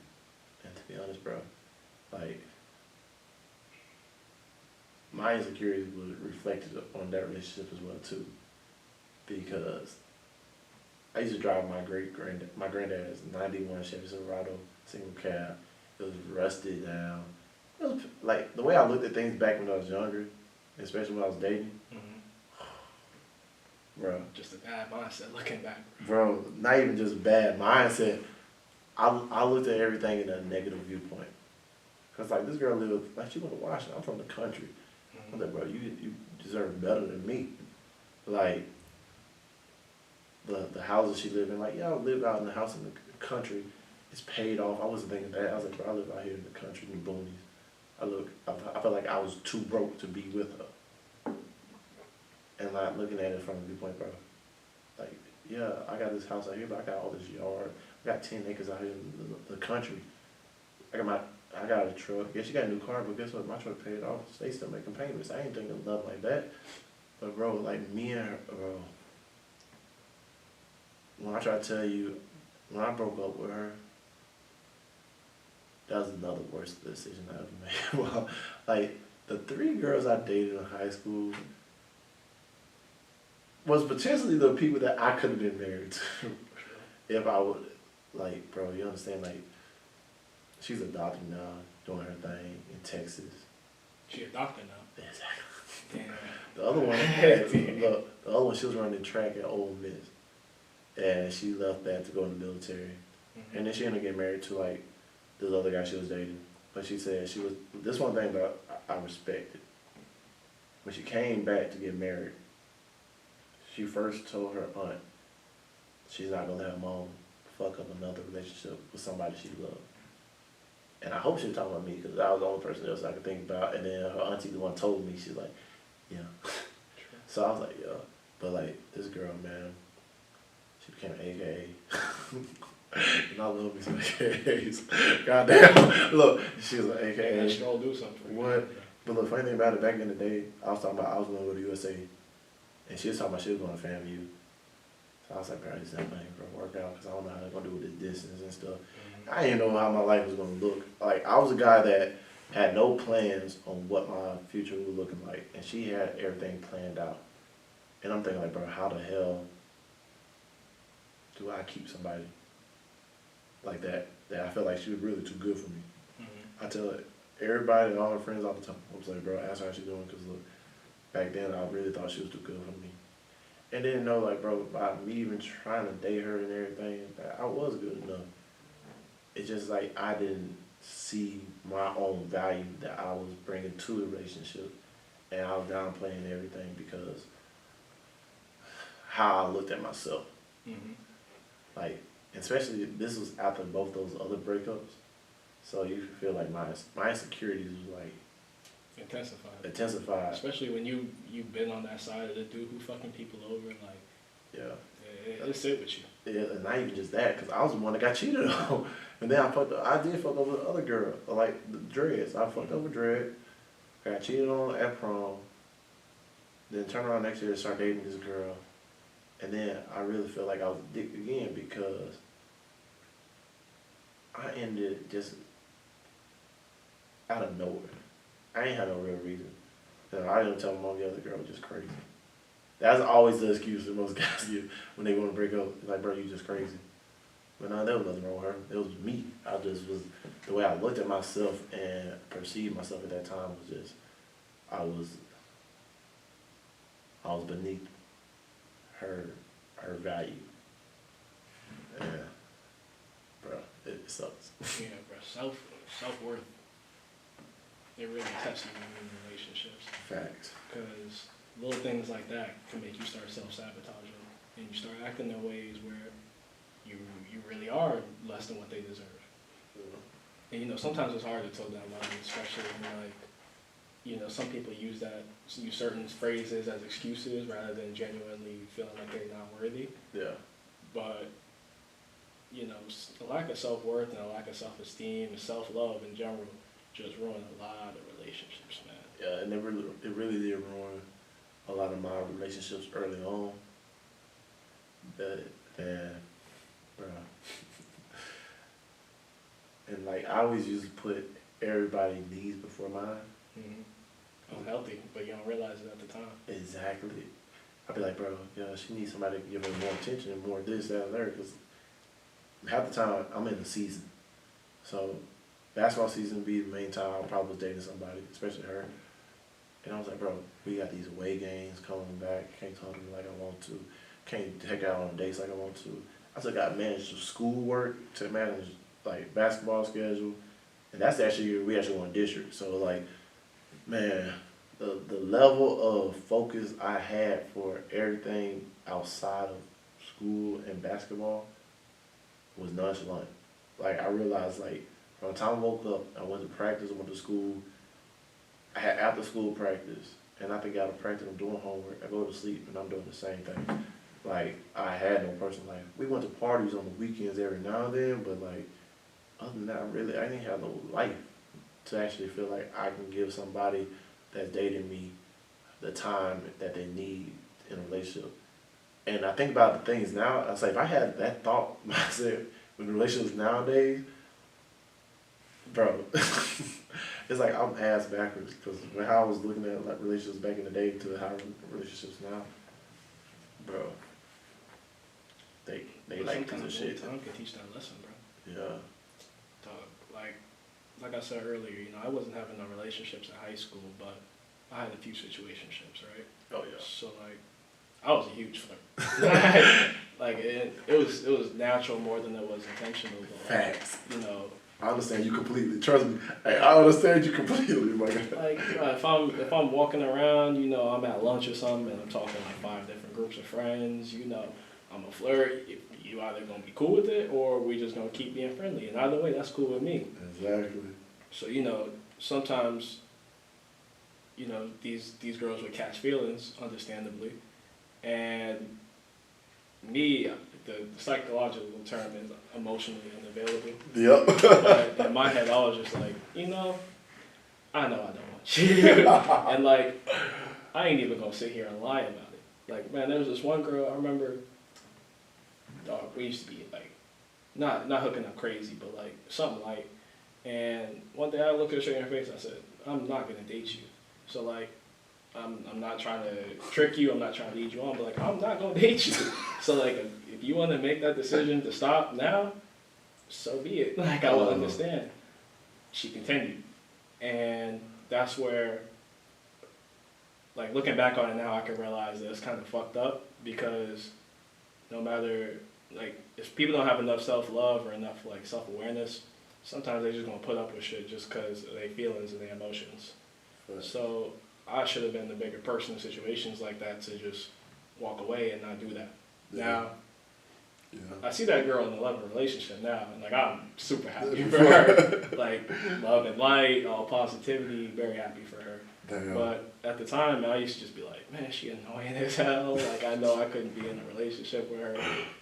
Speaker 1: And to be honest, bro, like, my insecurities were reflected on that relationship as well too, because I used to drive my granddad's '91 Chevy Silverado single cab. It was rusted down. It was like the way I looked at things back when I was younger, especially when I was dating, bro.
Speaker 2: Just a bad mindset looking back.
Speaker 1: Bro, not even just bad mindset. I looked at everything in a negative viewpoint. Cause like this girl lived, like she went to Washington. I'm from the country. I'm like, bro, you deserve better than me. Like the houses she lived in, like yeah, I live out in the house in the country. It's paid off. I wasn't thinking that. I was like, bro, I live out here in the country in the boonies. I felt like I was too broke to be with her. And like looking at it from the viewpoint, bro, like yeah, I got this house out here, but I got all this yard. I got 10 acres out here in the country. I got a truck. Yeah, she got a new car, but guess what? My truck paid off. They still making payments. I ain't thinking of nothing like that. But bro, like me and her, bro, when I try to tell you, when I broke up with her, that was another worst decision I ever made. Well, like the 3 girls I dated in high school was potentially the people that I could have been married to if I would, like, bro, you understand, like, she's adopted now, doing her thing in Texas.
Speaker 2: She adopted now.
Speaker 1: Exactly.
Speaker 2: Damn.
Speaker 1: The other one, she was running track at Ole Miss, and she left that to go in the military, and then she ended up getting married to like this other guy she was dating. But she said she was. This one thing that I respected. When she came back to get married, she first told her aunt she's not gonna let her mom fuck up another relationship with somebody she loved. And I hope she was talking about me because I was the only person else I could think about. And then her auntie, the one told me, she's like, yeah. So I was like, yeah. But like, this girl, man, she became an AKA. And I love me some AKAs. Goddamn. Look, she was an AKA.
Speaker 2: That should all do something for you.
Speaker 1: What? But the funny thing about it, back in the day, I was talking about I was going to go to USA. And she was talking about she was going to FAMU. So I was like, girl, this ain't going to work out because I don't know how they're going to do with this distance and stuff. I didn't know how my life was going to look. Like, I was a guy that had no plans on what my future was looking like. And she had everything planned out. And I'm thinking, like, bro, how the hell do I keep somebody like that I feel like she was really too good for me? I tell everybody and all her friends all the time, I was like, bro, ask her how she's doing because, look, back then I really thought she was too good for me. And didn't know, like, bro, by me even trying to date her and everything, that I was good enough. It's just like I didn't see my own value that I was bringing to the relationship, and I was downplaying everything because how I looked at myself. Like, especially this was after both those other breakups, so you feel like my insecurities was like intensified.
Speaker 2: Especially when you've been on that side of the dude who fucking people over, like
Speaker 1: yeah,
Speaker 2: it'll sit with you.
Speaker 1: Yeah, and not even just that, because I was the one that got cheated on. And then I did fuck over the other girl, like the dreads. I fucked over Dread, got cheated on at prom, then turned around next year and started dating this girl. And then I really feel like I was a dick again because I ended just out of nowhere. I ain't had no real reason. I didn't tell my mom the other girl was just crazy. That's always the excuse that most guys give when they want to break up. Like, bro, you just crazy. But no, there was nothing wrong with her. It was me. I just was, the way I looked at myself and perceived myself at that time was just, I was beneath her value. Yeah, bro, it sucks.
Speaker 2: Yeah, bro, self-worth, it really tests you in relationships.
Speaker 1: Facts.
Speaker 2: Because little things like that can make you start self-sabotaging, and you start acting in ways where you really are less than what they deserve. And you know, sometimes it's hard to toe that line, especially when, like, you know, some people use certain phrases as excuses rather than genuinely feeling like they're not worthy.
Speaker 1: Yeah.
Speaker 2: But you know, a lack of self-worth and a lack of self-esteem and self-love in general just ruin a lot of relationships, man.
Speaker 1: Yeah, and it really did ruin a lot of my relationships early on. And bro. And like, I always used to put everybody's needs before mine.
Speaker 2: Mm-hmm. Unhealthy, but you don't realize it at the time.
Speaker 1: Exactly. I'd be like, bro, she needs somebody to give her more attention and more this, that, and that, because half the time I'm in the season. So basketball season would be the main time I probably was dating somebody, especially her. And I was like, bro, we got these away games coming back. Can't talk to me like I want to. Can't take her out on dates like I want to. I still got to manage the schoolwork, to manage like basketball schedule. And that's actually, we actually won district. So like, man, the level of focus I had for everything outside of school and basketball was nonchalant. Like, I realized, like, from the time I woke up, I went to practice, I went to school, I had after school practice, and I think out of practice I'm doing homework, I go to sleep and I'm doing the same thing. Like, I had no personal life. We went to parties on the weekends every now and then, but like, other than that, I didn't have no life to actually feel like I can give somebody that's dating me the time that they need in a relationship. And I think about the things now, I say, if I had that thought myself with relationships nowadays, bro, it's like I'm ass backwards, because how I was looking at like relationships back in the day to how relationships now, bro, they like piece of shit.
Speaker 2: Time can teach that lesson, bro.
Speaker 1: Yeah.
Speaker 2: Like I said earlier, you know, I wasn't having no relationships in high school, but I had a few situationships, right?
Speaker 1: Oh yeah.
Speaker 2: So like, I was a huge flirt. Like it was natural more than it was intentional. But,
Speaker 1: Facts.
Speaker 2: You know.
Speaker 1: I understand you completely. Trust me. Hey, I understand you completely, my guy.
Speaker 2: Like if I'm walking around, you know, I'm at lunch or something, and I'm talking like 5 different groups of friends. You know, I'm a flirt. You either gonna be cool with it, or we just gonna keep being friendly. And either way, that's cool with me.
Speaker 1: Exactly.
Speaker 2: So you know, sometimes, you know, these girls would catch feelings, understandably, and me, the psychological term is emotionally unavailable.
Speaker 1: Yep.
Speaker 2: But in my head, I was just like, you know I don't want you. And like, I ain't even gonna sit here and lie about it. Like, man, there was this one girl, I remember, dog, we used to be like, not hooking up crazy, but like something like, and one day I looked her straight in her face, I said, I'm not gonna date you. So like, I'm not trying to trick you, I'm not trying to lead you on, but like, I'm not gonna date you. So like, if you wanna make that decision to stop now, so be it. Like, I will understand. She continued. And that's where, like, looking back on it now, I can realize that it's kind of fucked up, because no matter, like, if people don't have enough self-love or enough, like, self-awareness, sometimes they're just gonna put up with shit just because of their feelings and their emotions. Right. So I should have been the bigger person in situations like that to just walk away and not do that. Yeah. Now, I see that girl in a loving relationship now, and like, I'm super happy for her. Like, love and light, all positivity, very happy for her. Damn. But at the time, I used to just be like, man, she annoying as hell. Like, I know I couldn't be in a relationship with her,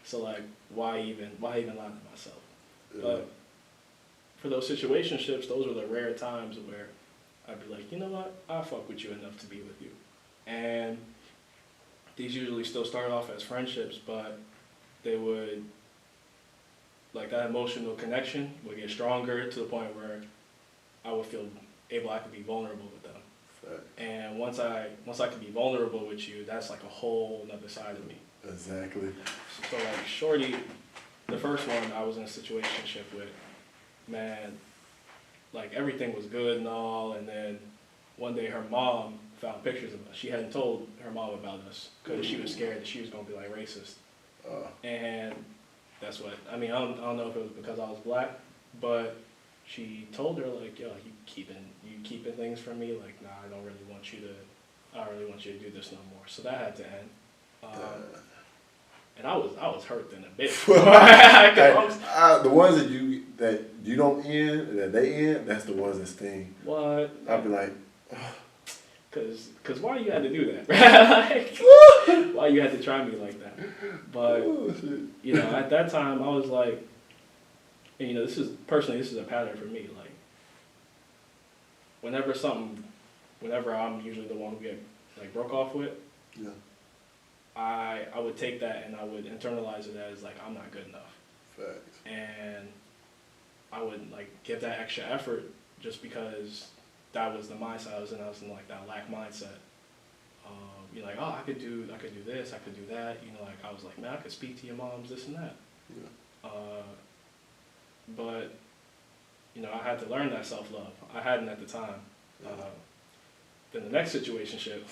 Speaker 2: so like, why even lie to myself? Yeah. But for those situationships, those were the rare times where I'd be like, you know what, I fuck with you enough to be with you. And these usually still start off as friendships, but they would, like, that emotional connection would get stronger to the point where I would feel I could be vulnerable with them. And once I can be vulnerable with you, that's like a whole nother side of me.
Speaker 1: Exactly.
Speaker 2: So like Shorty, the first one I was in a situationship with, man, like everything was good and all, and then one day her mom found pictures of us. She hadn't told her mom about us because she was scared that she was gonna be like racist. And that's what I mean. I don't know if it was because I was black, but she told her like, yo, you keeping things from me. Like, nah, I don't really want you to do this no more. So that had to end. And I was hurt in a bit.
Speaker 1: The ones that you don't end, that they end, that's the ones that sting.
Speaker 2: What?
Speaker 1: I'd be like,
Speaker 2: Cause why you had to do that? Like, why you had to try me like that? But you know, at that time I was like, and you know, this is a pattern for me. Like, whenever I'm usually the one who get like broke off with,
Speaker 1: yeah,
Speaker 2: I would take that and I would internalize it as like I'm not good enough.
Speaker 1: Facts.
Speaker 2: And I would like give that extra effort just because that was the mindset I was in. I was in like that lack mindset. You're like, oh, I could do this, I could do that. You know, like I was like, man, I could speak to your moms, this and that.
Speaker 1: Yeah.
Speaker 2: But you know, I had to learn that self-love. I hadn't at the time. Then the next situationship,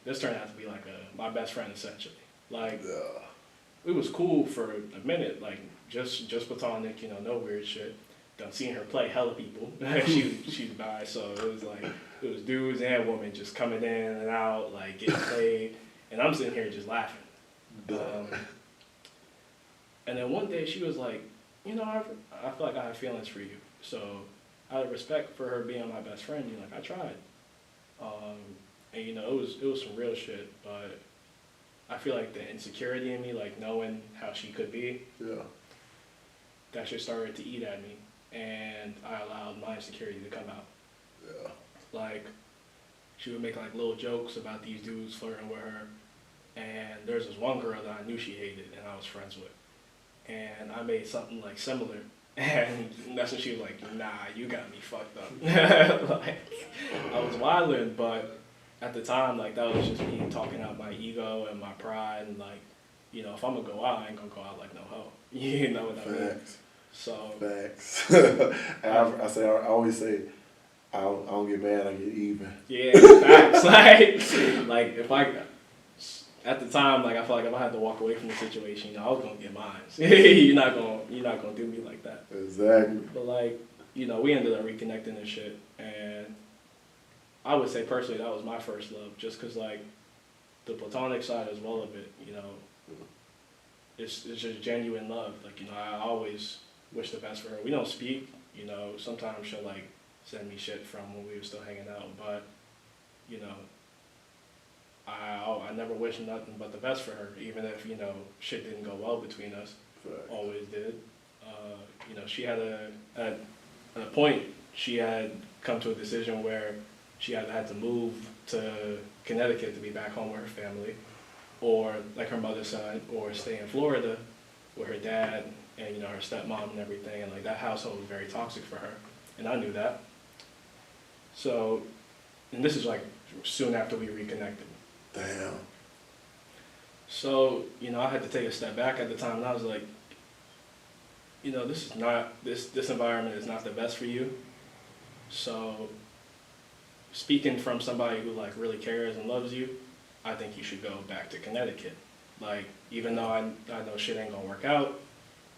Speaker 2: this turned out to be like my best friend essentially. Like, it was cool for a minute, like just platonic, you know, no weird shit. Done seen her play hella people. she's bi, so it was dudes and women just coming in and out, like getting played, and I'm sitting here just laughing. And then one day she was like, you know, I feel like I have feelings for you. So out of respect for her being my best friend, you know, like I tried. And you know, it was some real shit, but I feel like the insecurity in me, like knowing how she could be, that shit started to eat at me, and I allowed my insecurity to come out.
Speaker 1: Yeah.
Speaker 2: Like, she would make like little jokes about these dudes flirting with her, and there's this one girl that I knew she hated and I was friends with, and I made something like similar, and that's when she was like, nah, you got me fucked up. Like, I was wilding, but at the time, like, that was just me talking out my ego and my pride, and like, you know, if I'm gonna go out, I ain't gonna go out like no hoe. You know what I mean? So
Speaker 1: Facts. I always say, I don't get mad, I get even.
Speaker 2: Yeah, facts. like if at the time, like I felt like if I had to walk away from the situation, you know, I was gonna get mine. You're not gonna do me like that.
Speaker 1: Exactly.
Speaker 2: But like, you know, we ended up reconnecting and shit, and I would say personally that was my first love, just cause like the platonic side as well of it, you know, it's just genuine love. Like, you know, I always wish the best for her. We don't speak, you know, sometimes she'll like send me shit from when we were still hanging out, but you know, I never wished nothing but the best for her, even if, you know, shit didn't go well between us.
Speaker 1: Facts.
Speaker 2: Always did. You know, she had at a point, she had come to a decision where she either had to move to Connecticut to be back home with her family, or like her mother's side, or stay in Florida with her dad and, you know, her stepmom and everything, and like that household was very toxic for her, and I knew that. So, and this is like soon after we reconnected.
Speaker 1: Damn.
Speaker 2: So, you know, I had to take a step back at the time, and I was like, you know, this environment is not the best for you. So, speaking from somebody who like really cares and loves you, I think you should go back to Connecticut. Like, even though I know shit ain't gonna work out,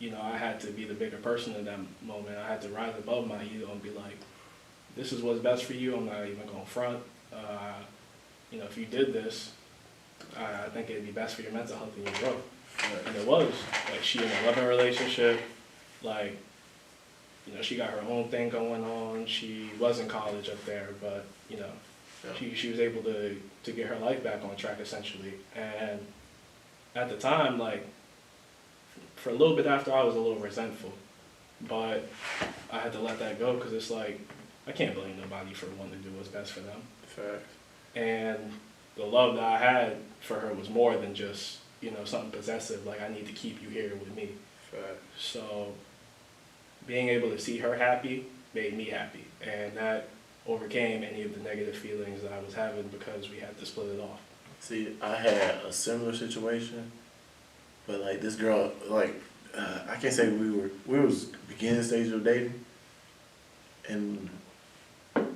Speaker 2: you know, I had to be the bigger person in that moment. I had to rise above my ego and be like, this is what's best for you. I'm not even gonna front. You know, if you did this, I think it'd be best for your mental health and your growth. Right. And it was. Like, she in a loving relationship. Like, you know, she got her own thing going on. She was in college up there, but, you know, she was able to get her life back on track, essentially. And at the time, like, for a little bit after, I was a little resentful. But I had to let that go, because it's like, I can't blame nobody for wanting to do what's best for them.
Speaker 1: Fact.
Speaker 2: And the love that I had for her was more than just, you know, something possessive, like I need to keep you here with me.
Speaker 1: Fact.
Speaker 2: So being able to see her happy made me happy, and that overcame any of the negative feelings that I was having because we had to split it off.
Speaker 1: See, I had a similar situation, but like this girl, like I can't say we was beginning stage of dating, and I'm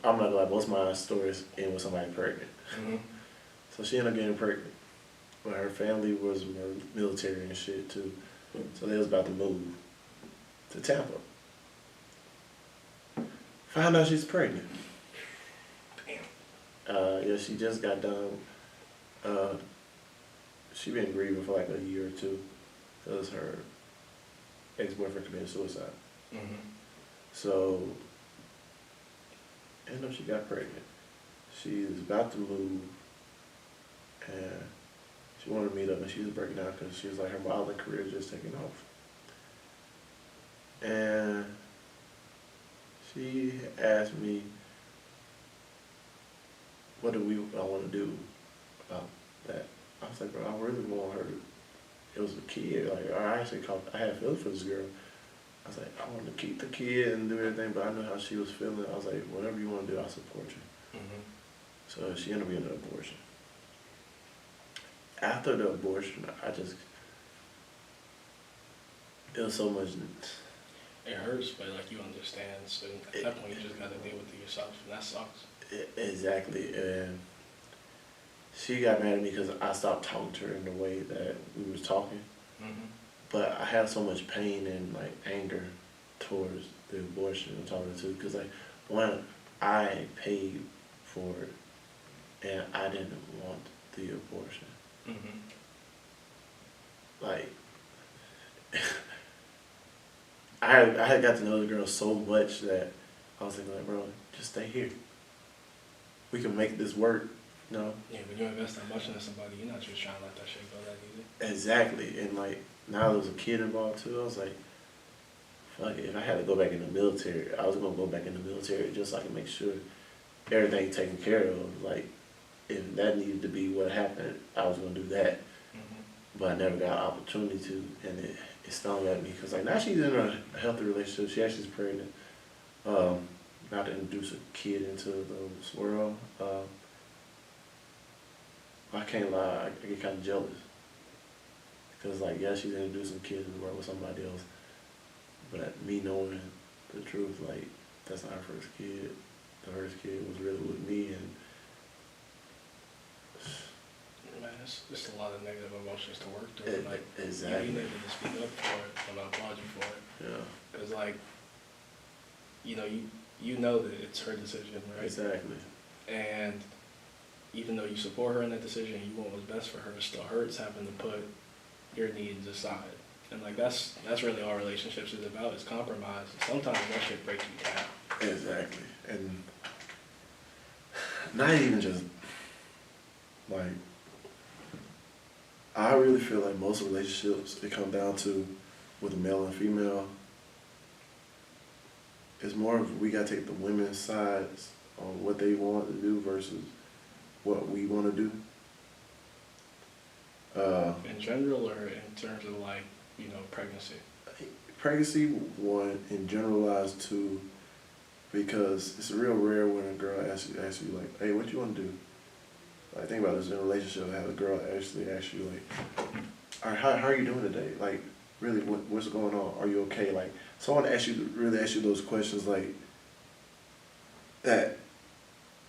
Speaker 1: not gonna lie, most of my stories end with somebody pregnant.
Speaker 2: Mm-hmm.
Speaker 1: So she ended up getting pregnant, but her family was military and shit too, so they was about to move to Tampa. Found out she's pregnant.
Speaker 2: Damn.
Speaker 1: Yeah, she just got done. She been grieving for like a year or two because her ex-boyfriend committed suicide.
Speaker 2: Mm-hmm.
Speaker 1: So, ended up she got pregnant. She's about to move, and she wanted to meet up, and she was breaking down because she was like her modeling career just taking off. And she asked me, what do I want to do about that? I was like, bro, I really want her. It was a kid. Like I had feelings for this girl. I was like, I want to keep the kid and do everything, but I knew how she was feeling. I was like, whatever you want to do, I'll support you.
Speaker 2: Mm-hmm.
Speaker 1: So she ended up getting an abortion. After the abortion, it was so much.
Speaker 2: It hurts, but like you understand. So at that point, you just gotta deal with it yourself, and that sucks.
Speaker 1: Exactly, and she got mad at me because I stopped talking to her in the way that we was talking.
Speaker 2: Mm-hmm.
Speaker 1: But I had so much pain and like anger towards the abortion I'm talking to, because like one, I paid for it, and I didn't want the abortion.
Speaker 2: Mm-hmm.
Speaker 1: Like I had got to know the girl so much that I was thinking like, bro, just stay here. We can make this work, you know?
Speaker 2: Yeah, when you invest that much into somebody, you're not just trying to let that shit go that easy.
Speaker 1: Exactly, and like now there was a kid involved too. I was like, fuck it. If I had to go back in the military, I was gonna go back in the military just so I can make sure everything's taken care of. Like, if that needed to be what happened, I was gonna do that.
Speaker 2: Mm-hmm.
Speaker 1: But I never got an opportunity to, and it stung at me because like now she's in a healthy relationship. She actually is pregnant. Not to introduce a kid into this world. I can't lie, I get kind of jealous. Because like, yeah, she's introducing kids in the world with somebody else. But me knowing the truth, like, that's not her first kid. The first kid was really with me, and
Speaker 2: Man, it's just a lot of negative emotions to work through. Like,
Speaker 1: exactly.
Speaker 2: you needed to speak up for it, and I applaud you for it.
Speaker 1: Yeah.
Speaker 2: Because like, you know that it's her decision, right?
Speaker 1: Exactly.
Speaker 2: And even though you support her in that decision, you want what's best for her, it still hurts having to put your needs aside. And like that's really all relationships is about, is compromise. Sometimes that shit breaks you down.
Speaker 1: Exactly. And not even just like, I really feel like most relationships, it come down to with a male and female, it's more of we gotta take the women's sides on what they want to do versus what we want to do.
Speaker 2: In general, or in terms of like, pregnancy?
Speaker 1: Pregnancy, one, and generalized two, because it's real rare when a girl asks you like, hey, what you want to do? Like, think about this in a relationship, have a girl actually ask you like, all right, how are you doing today? Like, really, what's going on? Are you okay? Like, someone really ask you those questions like that.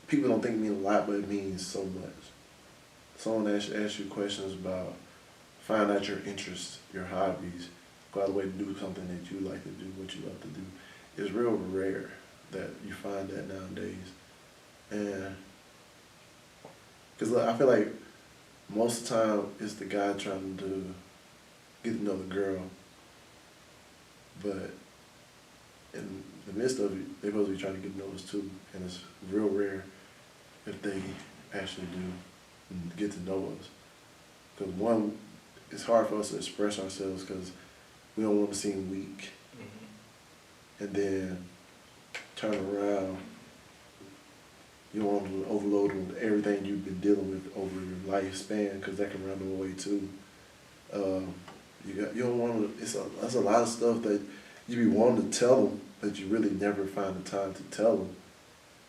Speaker 1: People don't think mean a lot, but it means so much. Someone asks you questions about, find out your interests, your hobbies, go out of the way to do something that you like to do, what you love to do. It's real rare that you find that nowadays. And, because I feel like most of the time it's the guy trying to get to know the girl, but in the midst of it, they're supposed to be trying to get to know us too, and it's real rare if they actually do and get to know us. Because one, it's hard for us to express ourselves because we don't want to seem weak.
Speaker 2: Mm-hmm.
Speaker 1: And then turn around, you don't want to overload them with everything you've been dealing with over your lifespan, because that can run away too. You don't want to. That's a lot of stuff that you be wanting to tell them, but you really never find the time to tell them.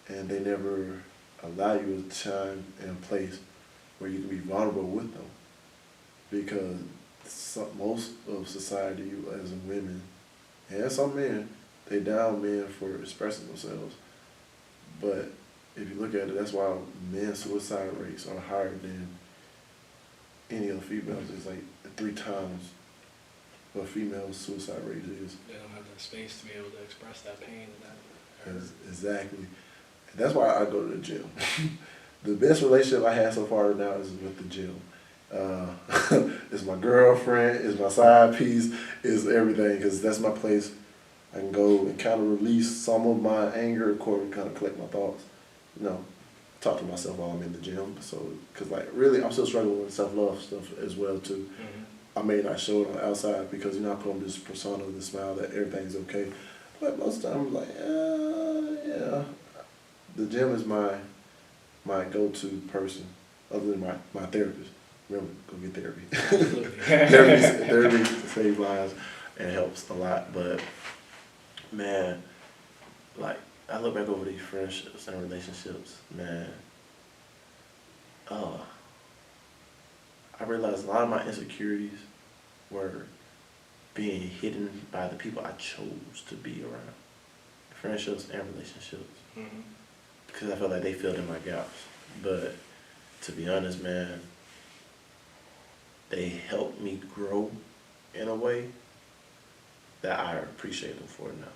Speaker 1: and they never allow you a time and place where you can be vulnerable with them. Because most of society, as in women, and some men, they down men for expressing themselves. But if you look at it, that's why men's suicide rates are higher than any of the females. It's like 3 times what female suicide rate is.
Speaker 2: They don't have that space to be able to express that pain and that hurt.
Speaker 1: Exactly. And that's why I go to the gym. The best relationship I had so far now is with the gym. It's my girlfriend, it's my side piece, it's everything, because that's my place. I can go and kind of release some of my anger, and kind of collect my thoughts. You know, talk to myself while I'm in the gym. So, because like really, I'm still struggling with self-love stuff as well too. I may not show it on the outside because, you know, I put on this persona, this smile that everything's okay. But most of the time I'm like, yeah. The gym is my go-to person, other than my therapist. Remember, go get therapy. Therapy saves lives and helps a lot. But man, like I look back over these friendships and relationships, man. I realized a lot of my insecurities were being hidden by the people I chose to be around, friendships and relationships, because I felt like they filled in my gaps. But to be honest, man, they helped me grow in a way that I appreciate them for now.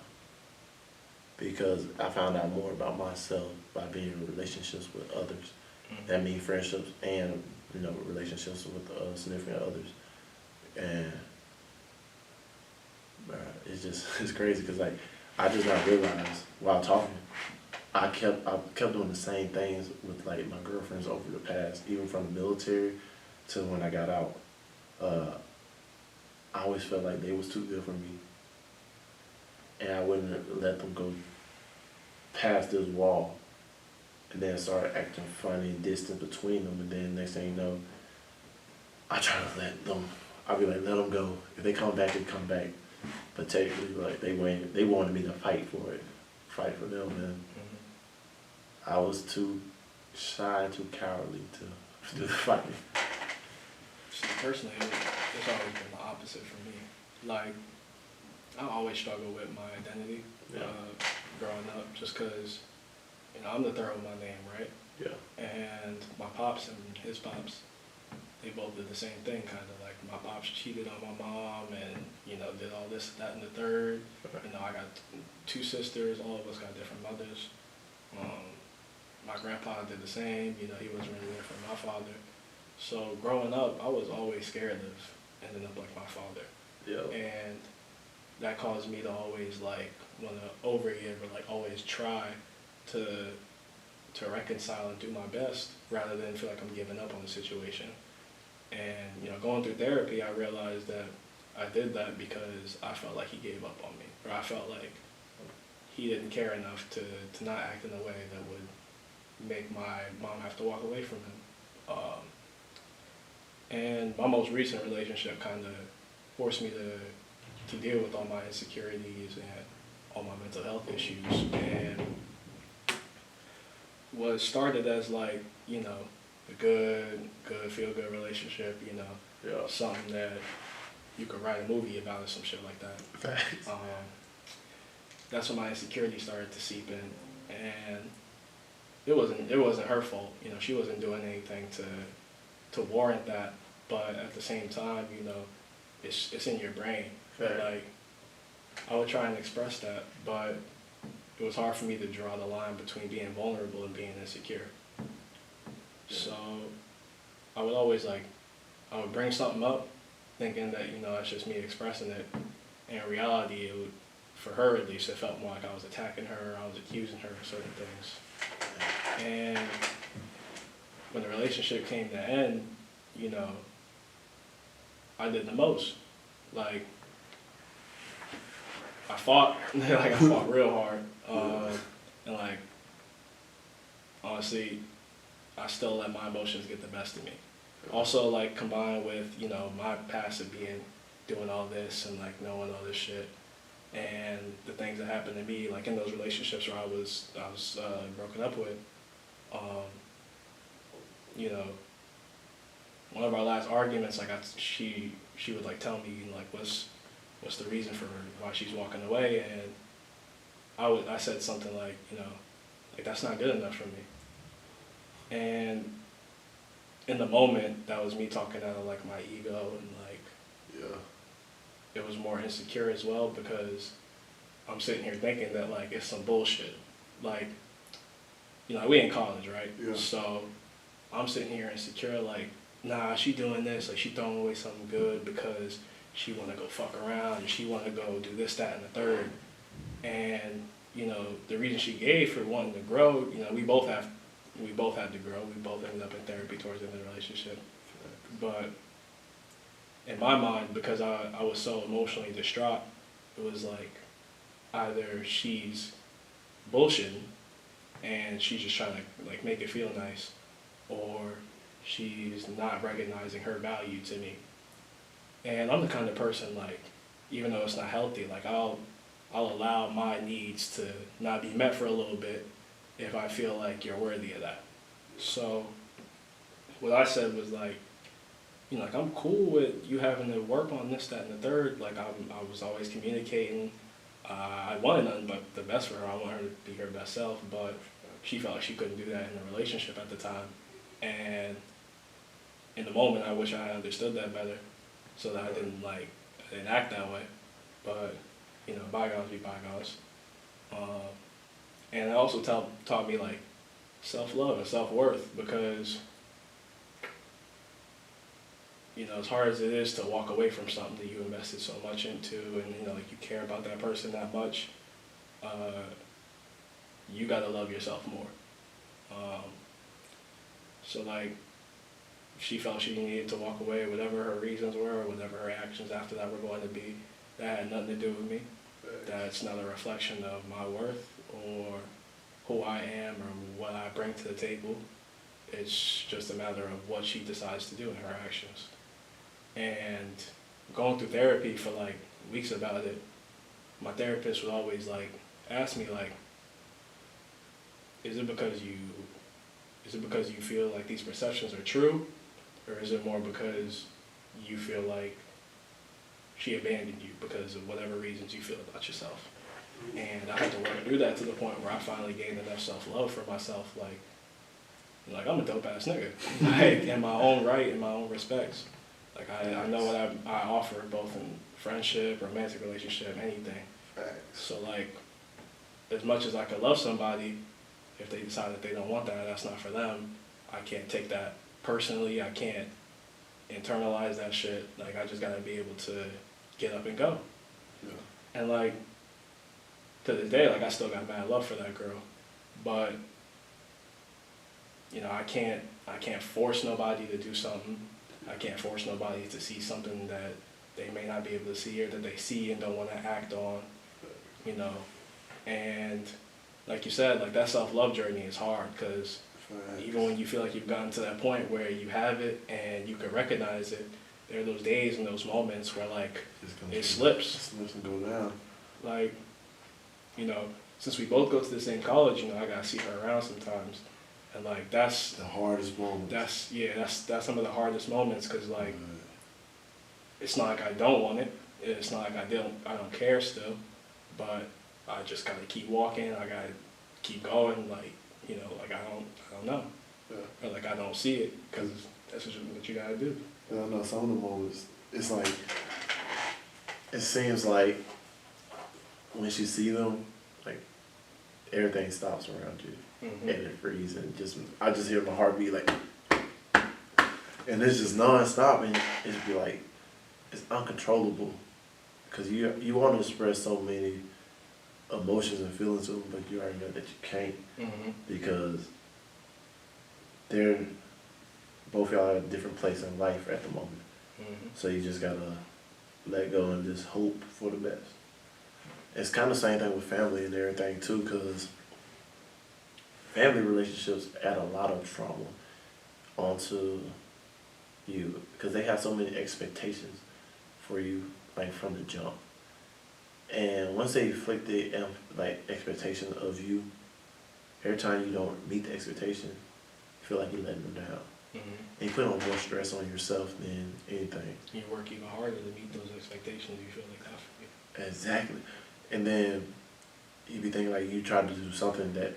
Speaker 1: Because I found out more about myself by being in relationships with others. That means friendships and, you know, relationships with significant others. And it's crazy because like I just not realized while talking, I kept doing the same things with like my girlfriends over the past, even from the military to when I got out. I always felt like they was too good for me, and I wouldn't let them go past this wall, and then started acting funny and distant between them, and then next thing you know, I try to let them. I'll be like, let them go. If they come back, they come back. But technically, like they wanted me to fight for them, and I was too shy, too cowardly to do the fighting.
Speaker 2: See, personally, it's always been the opposite for me. Like, I always struggle with my identity growing up, just because, you know, I'm the third with my name, right?
Speaker 1: Yeah. And
Speaker 2: my pops and his pops, they both did the same thing, kind of like my pops cheated on my mom and, you know, did all this, that, and the third. Right. You know, I got 2 sisters, all of us got different mothers. My grandpa did the same, you know, he wasn't really there for my father. So growing up, I was always scared of ending up like my father. Yeah. And that caused me to always like want to overgive or like always try to reconcile and do my best rather than feel like I'm giving up on the situation. And, you know, going through therapy, I realized that I did that because I felt like he gave up on me, or I felt like he didn't care enough to not act in a way that would make my mom have to walk away from him. And my most recent relationship kind of forced me to deal with all my insecurities and all my mental health issues. And what started as like, you know, a good feel-good relationship, you know, something that you could write a movie about or some shit like that. Thanks. That's when my insecurity started to seep in, and it wasn't her fault. You know, she wasn't doing anything to warrant that. But at the same time, you know, it's in your brain. Right. Like, I would try and express that, but it was hard for me to draw the line between being vulnerable and being insecure. So I would always I would bring something up thinking that, you know, it's just me expressing it. In reality, it would, for her at least, it felt more like I was attacking her, I was accusing her of certain things. And when the relationship came to end, you know, I did the most. Like, I fought, I fought real hard. And like, honestly, I still let my emotions get the best of me. Also, like, combined with, you know, my past of doing all this and like knowing all this shit and the things that happened to me, like in those relationships where I was broken up with. You know, one of our last arguments, like she would like tell me like what's the reason for why she's walking away, and I said something like, you know, like that's not good enough for me. And in the moment, that was me talking out of like my ego, and like,
Speaker 1: Yeah.
Speaker 2: it was more insecure as well, because I'm sitting here thinking that like it's some bullshit. Like, you know, we in college, right?
Speaker 1: Yeah.
Speaker 2: So I'm sitting here insecure, like, nah, she doing this, like she throwing away something good because she wanna go fuck around and she wanna go do this, that, and the third. And, you know, the reason she gave for wanting to grow, you know, we both had to grow. We both ended up in therapy towards the end of the relationship. But in my mind, because I was so emotionally distraught, it was like either she's bullshitting and she's just trying to like make it feel nice, or she's not recognizing her value to me. And I'm the kind of person, like, even though it's not healthy, like I'll allow my needs to not be met for a little bit if I feel like you're worthy of that. So what I said was like, you know, like I'm cool with you having to work on this, that, and the third. Like I was always communicating. I wanted nothing but the best for her. I want her to be her best self, but she felt like she couldn't do that in the relationship at the time. And in the moment, I wish I had understood that better, so that I didn't act that way. But you know, bygones be bygones. And it also taught me like self-love and self-worth, because you know, as hard as it is to walk away from something that you invested so much into, and you know, like you care about that person that much, you gotta love yourself more. So like, she felt she needed to walk away, whatever her reasons were, or whatever her actions after that were going to be, that had nothing to do with me. That's not a reflection of my worth or who I am or what I bring to the table. It's just a matter of what she decides to do in her actions. And going through therapy for like weeks about it, my therapist would always like ask me like, is it because you feel like these perceptions are true, or is it more because you feel like she abandoned you because of whatever reasons you feel about yourself? And I had to work through that to the point where I finally gained enough self-love for myself, like I'm a dope ass nigga, like in my own right, in my own respects. Like I know what I offer, both in friendship, romantic relationship, anything. So like, as much as I could love somebody, if they decide that they don't want that, that's not for them, I can't take that personally. I can't internalize that shit. Like I just gotta be able to get up and go. Yeah. And like, to this day, like I still got mad love for that girl, but you know, I can't force nobody to do something. I can't force nobody to see something that they may not be able to see, or that they see and don't want to act on, you know. And like you said, like that self-love journey is hard, because even when you feel like you've gotten to that point where you have it and you can recognize it, there are those days and those moments where like it slips.
Speaker 1: It slips and go down. Like,
Speaker 2: you know, since we both go to the same college, you know, I gotta see her around sometimes. And like that's
Speaker 1: the hardest moment.
Speaker 2: That's some of the hardest moments, because like it's not like I don't want it. It's not like I don't care still, but I just gotta keep walking. I gotta keep going. Like, you know, like I don't know, or like I don't see it, because that's what you gotta do.
Speaker 1: I know some of the moments. It's like it seems like when you see them, like everything stops around you. And it freezes, and I just hear my heartbeat like, and it's just non-stop, and it'd be like, it's uncontrollable, because you want to express so many emotions and feelings to them, but you already know that you can't, because they're both y'all at a different place in life at the moment. So you just gotta let go and just hope for the best. It's kind of the same thing with family and everything too, because family relationships add a lot of trauma onto you, because they have so many expectations for you, like from the jump. And once they inflict the like expectation of you, every time you don't meet the expectation, you feel like you're letting them down. And you put on more stress on yourself than anything.
Speaker 2: You work even harder to meet those expectations. You feel like that for you.
Speaker 1: Exactly. And then you be thinking like you try to do something that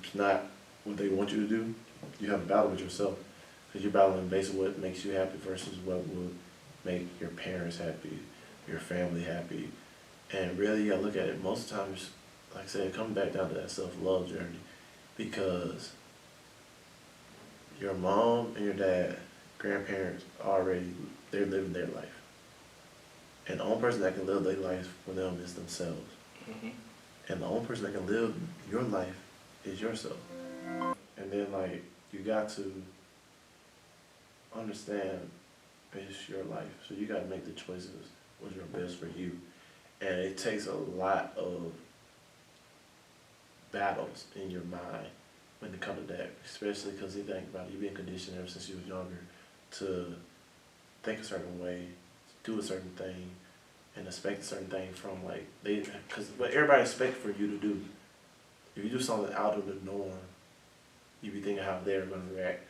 Speaker 1: it's not what they want you to do. You have a battle with yourself because you're battling basically what makes you happy versus what would make your parents happy, your family happy. And really, I look at it most times, like I said, it comes back down to that self-love journey because your mom and your dad, grandparents, already, they're living their life. And the only person that can live their life for them is themselves. And the only person that can live your life is yourself. And then, like, you got to understand it's your life. So you got to make the choices what's your best for you. And it takes a lot of battles in your mind when it comes to that, especially because you think about it, you've been conditioned ever since you was younger to think a certain way, do a certain thing, and expect a certain thing from like because what everybody expects for you to do. If you do something out of the norm, you be thinking how they're going to react.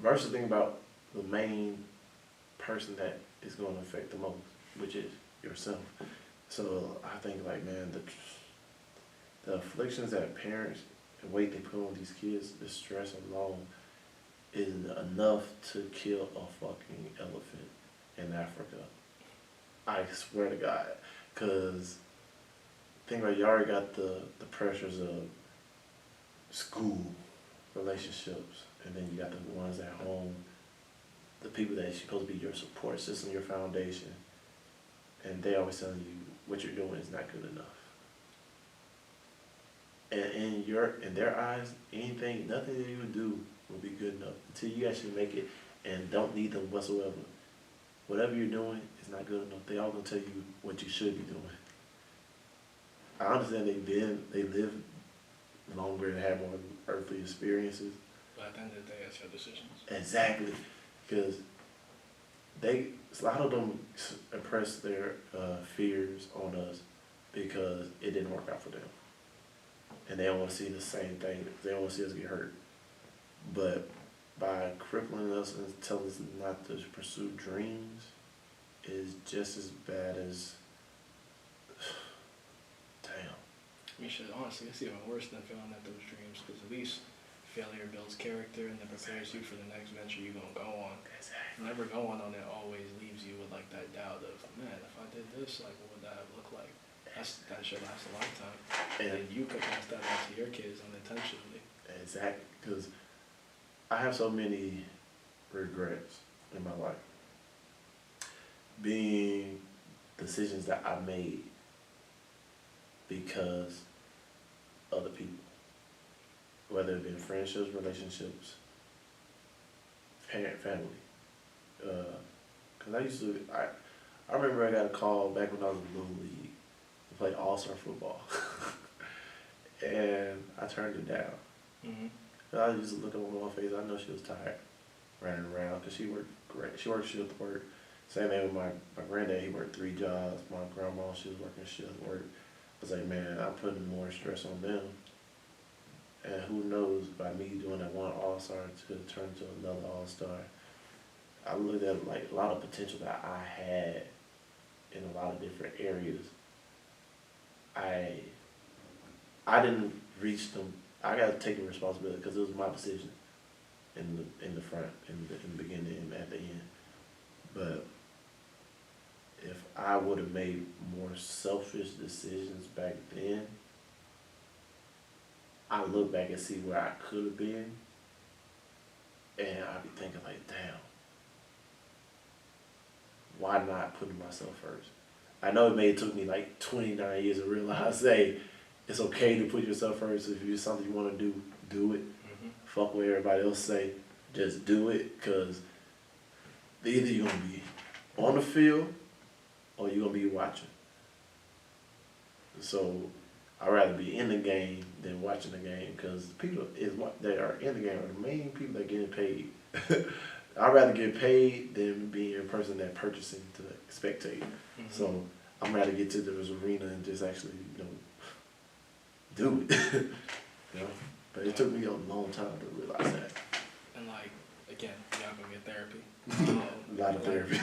Speaker 1: Versus thinking about the main person that is going to affect the most, which is yourself. So I think like, man, the afflictions that parents, the weight they put on these kids, the stress alone is enough to kill a fucking elephant in Africa. I swear to God. Because think about it, you already got the pressures of school, relationships, and then you got the ones at home, the people that are supposed to be your support system, your foundation, and they always telling you what you're doing is not good enough. And in their eyes, nothing that you do will be good enough until you actually make it and don't need them whatsoever. Whatever you're doing is not good enough. They all gonna tell you what you should be doing. I understand they live longer and have more earthly experiences.
Speaker 2: But at the end of the day, it's your decisions.
Speaker 1: Exactly, because a lot of them impress their fears on us because it didn't work out for them. And they don't want to see the same thing. They don't want to see us get hurt. But by crippling us and telling us not to pursue dreams is just as bad as, damn.
Speaker 2: I mean, shit, honestly, it's even worse than failing at those dreams because at least failure builds character and then prepares you for the next venture you're going to go on.
Speaker 1: Exactly.
Speaker 2: Never going on it always leaves you with like that doubt of, man, if I did this, like what would that have looked like? That should last a lifetime. And you could pass that on to your kids unintentionally.
Speaker 1: Exactly, because I have so many regrets in my life. Being decisions that I made because other people. Whether it be friendships, relationships, parent, family. Because I remember I got a call back when I was in Little League to play all-star football. And I turned it down. I used to look at my mom's face. I know she was tired running around because she worked great. She worked shift work. Same thing with my granddad. He worked 3 jobs. My grandma, she was working shift work. I was like, man, I'm putting more stress on them. And who knows, by me doing that one all-star to turn to another all-star, I looked at like a lot of potential that I had in a lot of different areas. I didn't reach them. I got to take the responsibility because it was my decision in the front, in the beginning and at the end. But if I would have made more selfish decisions back then, I look back and see where I could have been, and I'd be thinking like, damn, why not putting myself first? I know it took me like 29 years to realize, hey, it's okay to put yourself first. If it's something you want to do, do it. Fuck what everybody else say. Just do it, because either you're going to be on the field or you're going to be watching. So I'd rather be in the game than watching the game, because the people that are in the game are the main people that are getting paid. I'd rather get paid than being a person that purchasing to spectate. So I'm gonna get to this arena and just actually, do it. But it took me a long time to realize that.
Speaker 2: And like, again, y'all gonna get therapy.
Speaker 1: A lot of therapy.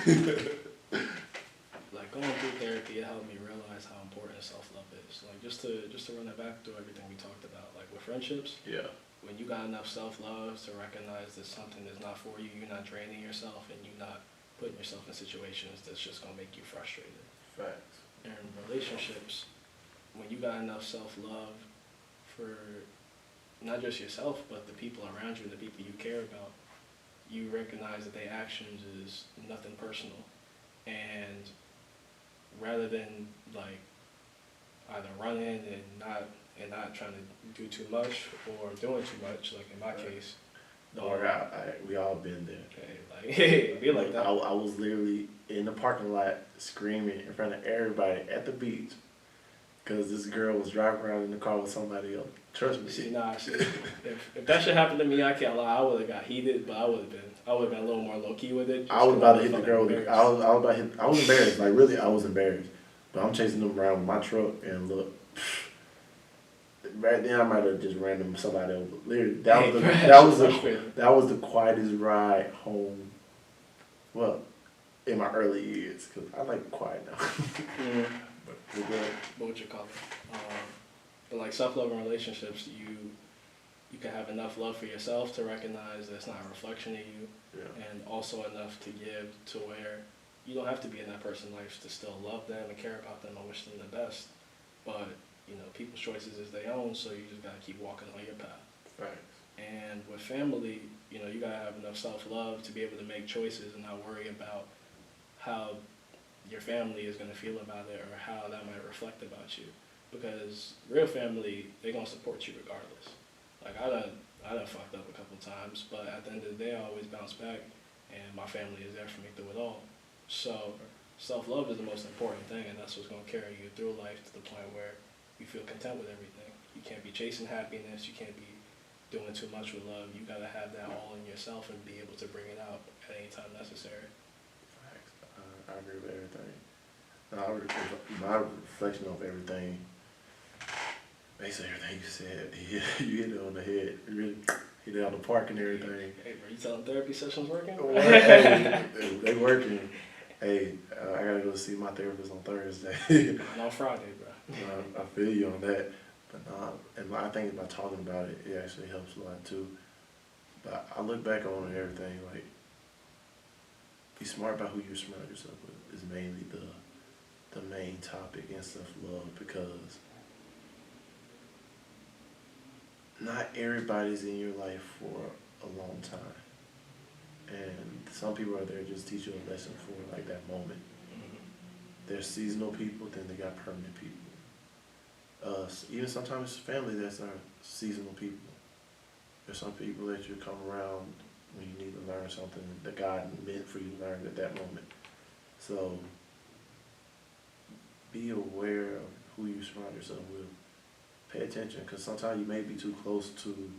Speaker 2: Like going through therapy, it helped me realize how important self-love is. Like just to run it back through everything we talked about. Like with friendships,
Speaker 1: Yeah.
Speaker 2: when you got enough self-love to recognize that something is not for you, you're not draining yourself, and you're not putting yourself in situations that's just gonna make you frustrated.
Speaker 1: Facts.
Speaker 2: And relationships, when you got enough self-love for not just yourself, but the people around you, the people you care about, you recognize that their actions is nothing personal. And rather than like either running and not trying to do too much or doing too much, like in my case.
Speaker 1: Don't worry, we all been there.
Speaker 2: Okay, like, hey, be like that.
Speaker 1: I was literally in the parking lot screaming in front of everybody at the beach because this girl was driving around in the car with somebody else. Trust me.
Speaker 2: See, if that shit happened to me, I can't lie, I would have got heated, but I would have been a little more low key with it.
Speaker 1: I was about to hit the girl. I was embarrassed. Like really, I was embarrassed. But I'm chasing them around with my truck and look. Right then, I might have just ran them somebody over. Literally, that was the quietest ride home. Well, in my early years, because I like quiet now. But we're good.
Speaker 2: What you call it? But like self-love in relationships, you can have enough love for yourself to recognize that it's not a reflection of you, and also enough to give to where you don't have to be in that person's life to still love them and care about them and wish them the best. But people's choices is their own, so you just gotta keep walking on your path.
Speaker 1: Right.
Speaker 2: And with family, you gotta have enough self-love to be able to make choices and not worry about how your family is gonna feel about it or how that might reflect about you. Because real family, they're gonna support you regardless. Like I done fucked up a couple times, but at the end of the day, I always bounce back, and my family is there for me through it all. So self-love is the most important thing, and that's what's gonna carry you through life to the point where you feel content with everything. You can't be chasing happiness. You can't be doing too much with love. You gotta have that all in yourself and be able to bring it out at any time necessary.
Speaker 1: I agree with everything. My reflection of everything, basically everything you said, you hit it on the head. You really hit it on the park and everything.
Speaker 2: Hey, bro, you telling therapy sessions working?
Speaker 1: Hey, they working. Hey, I gotta go see my therapist on Thursday.
Speaker 2: And on Friday, bro.
Speaker 1: I feel you on that. But and I think by talking about it, it actually helps a lot too. But I look back on everything, like, be smart about who you surround yourself with is mainly the main topic in self-love, because not everybody's in your life for a long time. And some people are there just teach you a lesson for like that moment. There's seasonal people, then they got permanent people. Even sometimes family that's our seasonal people. There's some people that you come around when you need to learn something that God meant for you to learn at that moment. So be aware of who you surround yourself with. Pay attention, because sometimes you may be too close to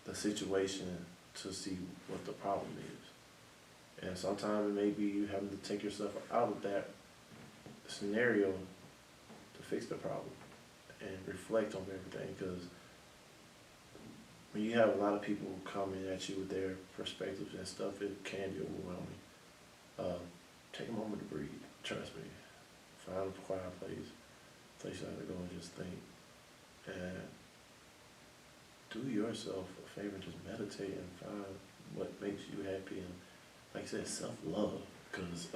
Speaker 1: the situation to see what the problem is. And sometimes it may be you having to take yourself out of that scenario to fix the problem and reflect on everything, because when you have a lot of people coming at you with their perspectives and stuff, it can be overwhelming. Take a moment to breathe, trust me. Find a quiet place you have to go and just think. And do yourself a favor, just meditate and find what makes you happy, and like I said, self-love, because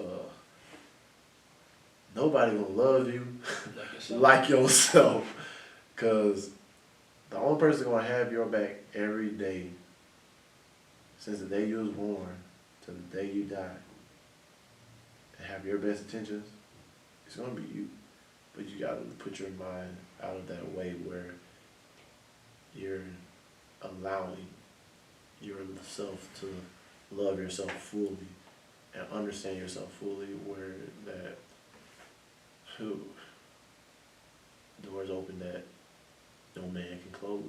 Speaker 1: nobody gonna love you like yourself, because the only person gonna have your back every day since the day you was born to the day you die and have your best intentions, it's gonna be you. But you gotta put your mind out of that way where you're allowing yourself to love yourself fully and understand yourself fully, where that doors open that no man can close.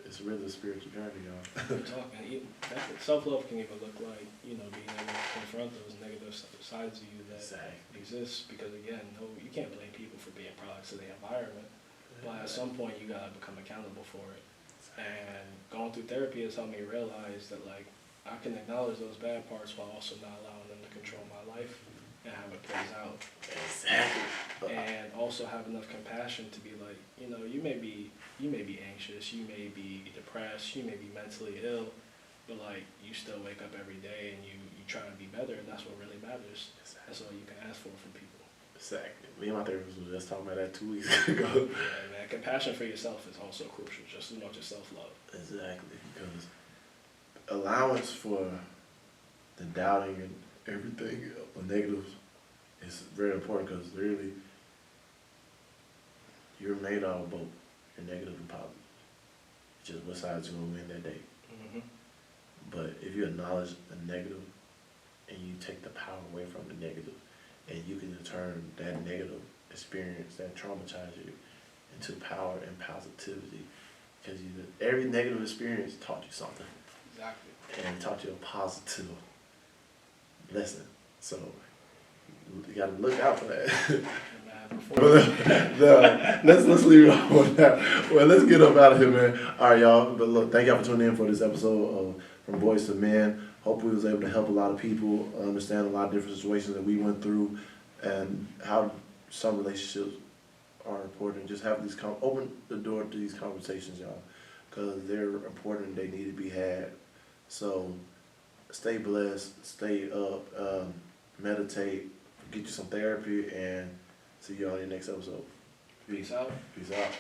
Speaker 1: it's really a spiritual journey, y'all.
Speaker 2: We're talking, self-love can even look like, you know, being able to confront those negative sides of you that exist, because again, no, you can't blame people for being products of the environment, but at some point you gotta become accountable for it. And going through therapy has helped me realize that, like, I can acknowledge those bad parts while also not allowing them to control my life and how it plays out.
Speaker 1: Exactly.
Speaker 2: And also have enough compassion to be like, you know, you may be anxious, you may be depressed, you may be mentally ill, but like you still wake up every day and you try to be better, and that's what really matters. That's all you can ask for from people.
Speaker 1: Exactly. Me and my therapist was just talking about that 2 weeks ago.
Speaker 2: Yeah, man, compassion for yourself is also crucial, just as much as self-love.
Speaker 1: Exactly, because allowance for the doubting and everything, the negatives, is very important, because really, you're made out of both. You're negative and positive. It's just what side's going to win that day.
Speaker 2: Mm-hmm.
Speaker 1: But if you acknowledge the negative and you take the power away from the negative, and you can turn that negative experience that traumatized you into power and positivity, because every negative experience taught you something.
Speaker 2: Exactly.
Speaker 1: And it taught you a positive lesson. So you got to look out for that. Let's leave it off on that. Well, let's get up out of here, man. All right, y'all. But look, thank y'all for tuning in for this episode of From Boys to Men. Hope we was able to help a lot of people understand a lot of different situations that we went through, and how some relationships are important. Just have these open the door to these conversations, y'all, because they're important. They need to be had. So stay blessed, stay up, meditate, get you some therapy, and see y'all in the next episode.
Speaker 2: Peace out.
Speaker 1: Peace out.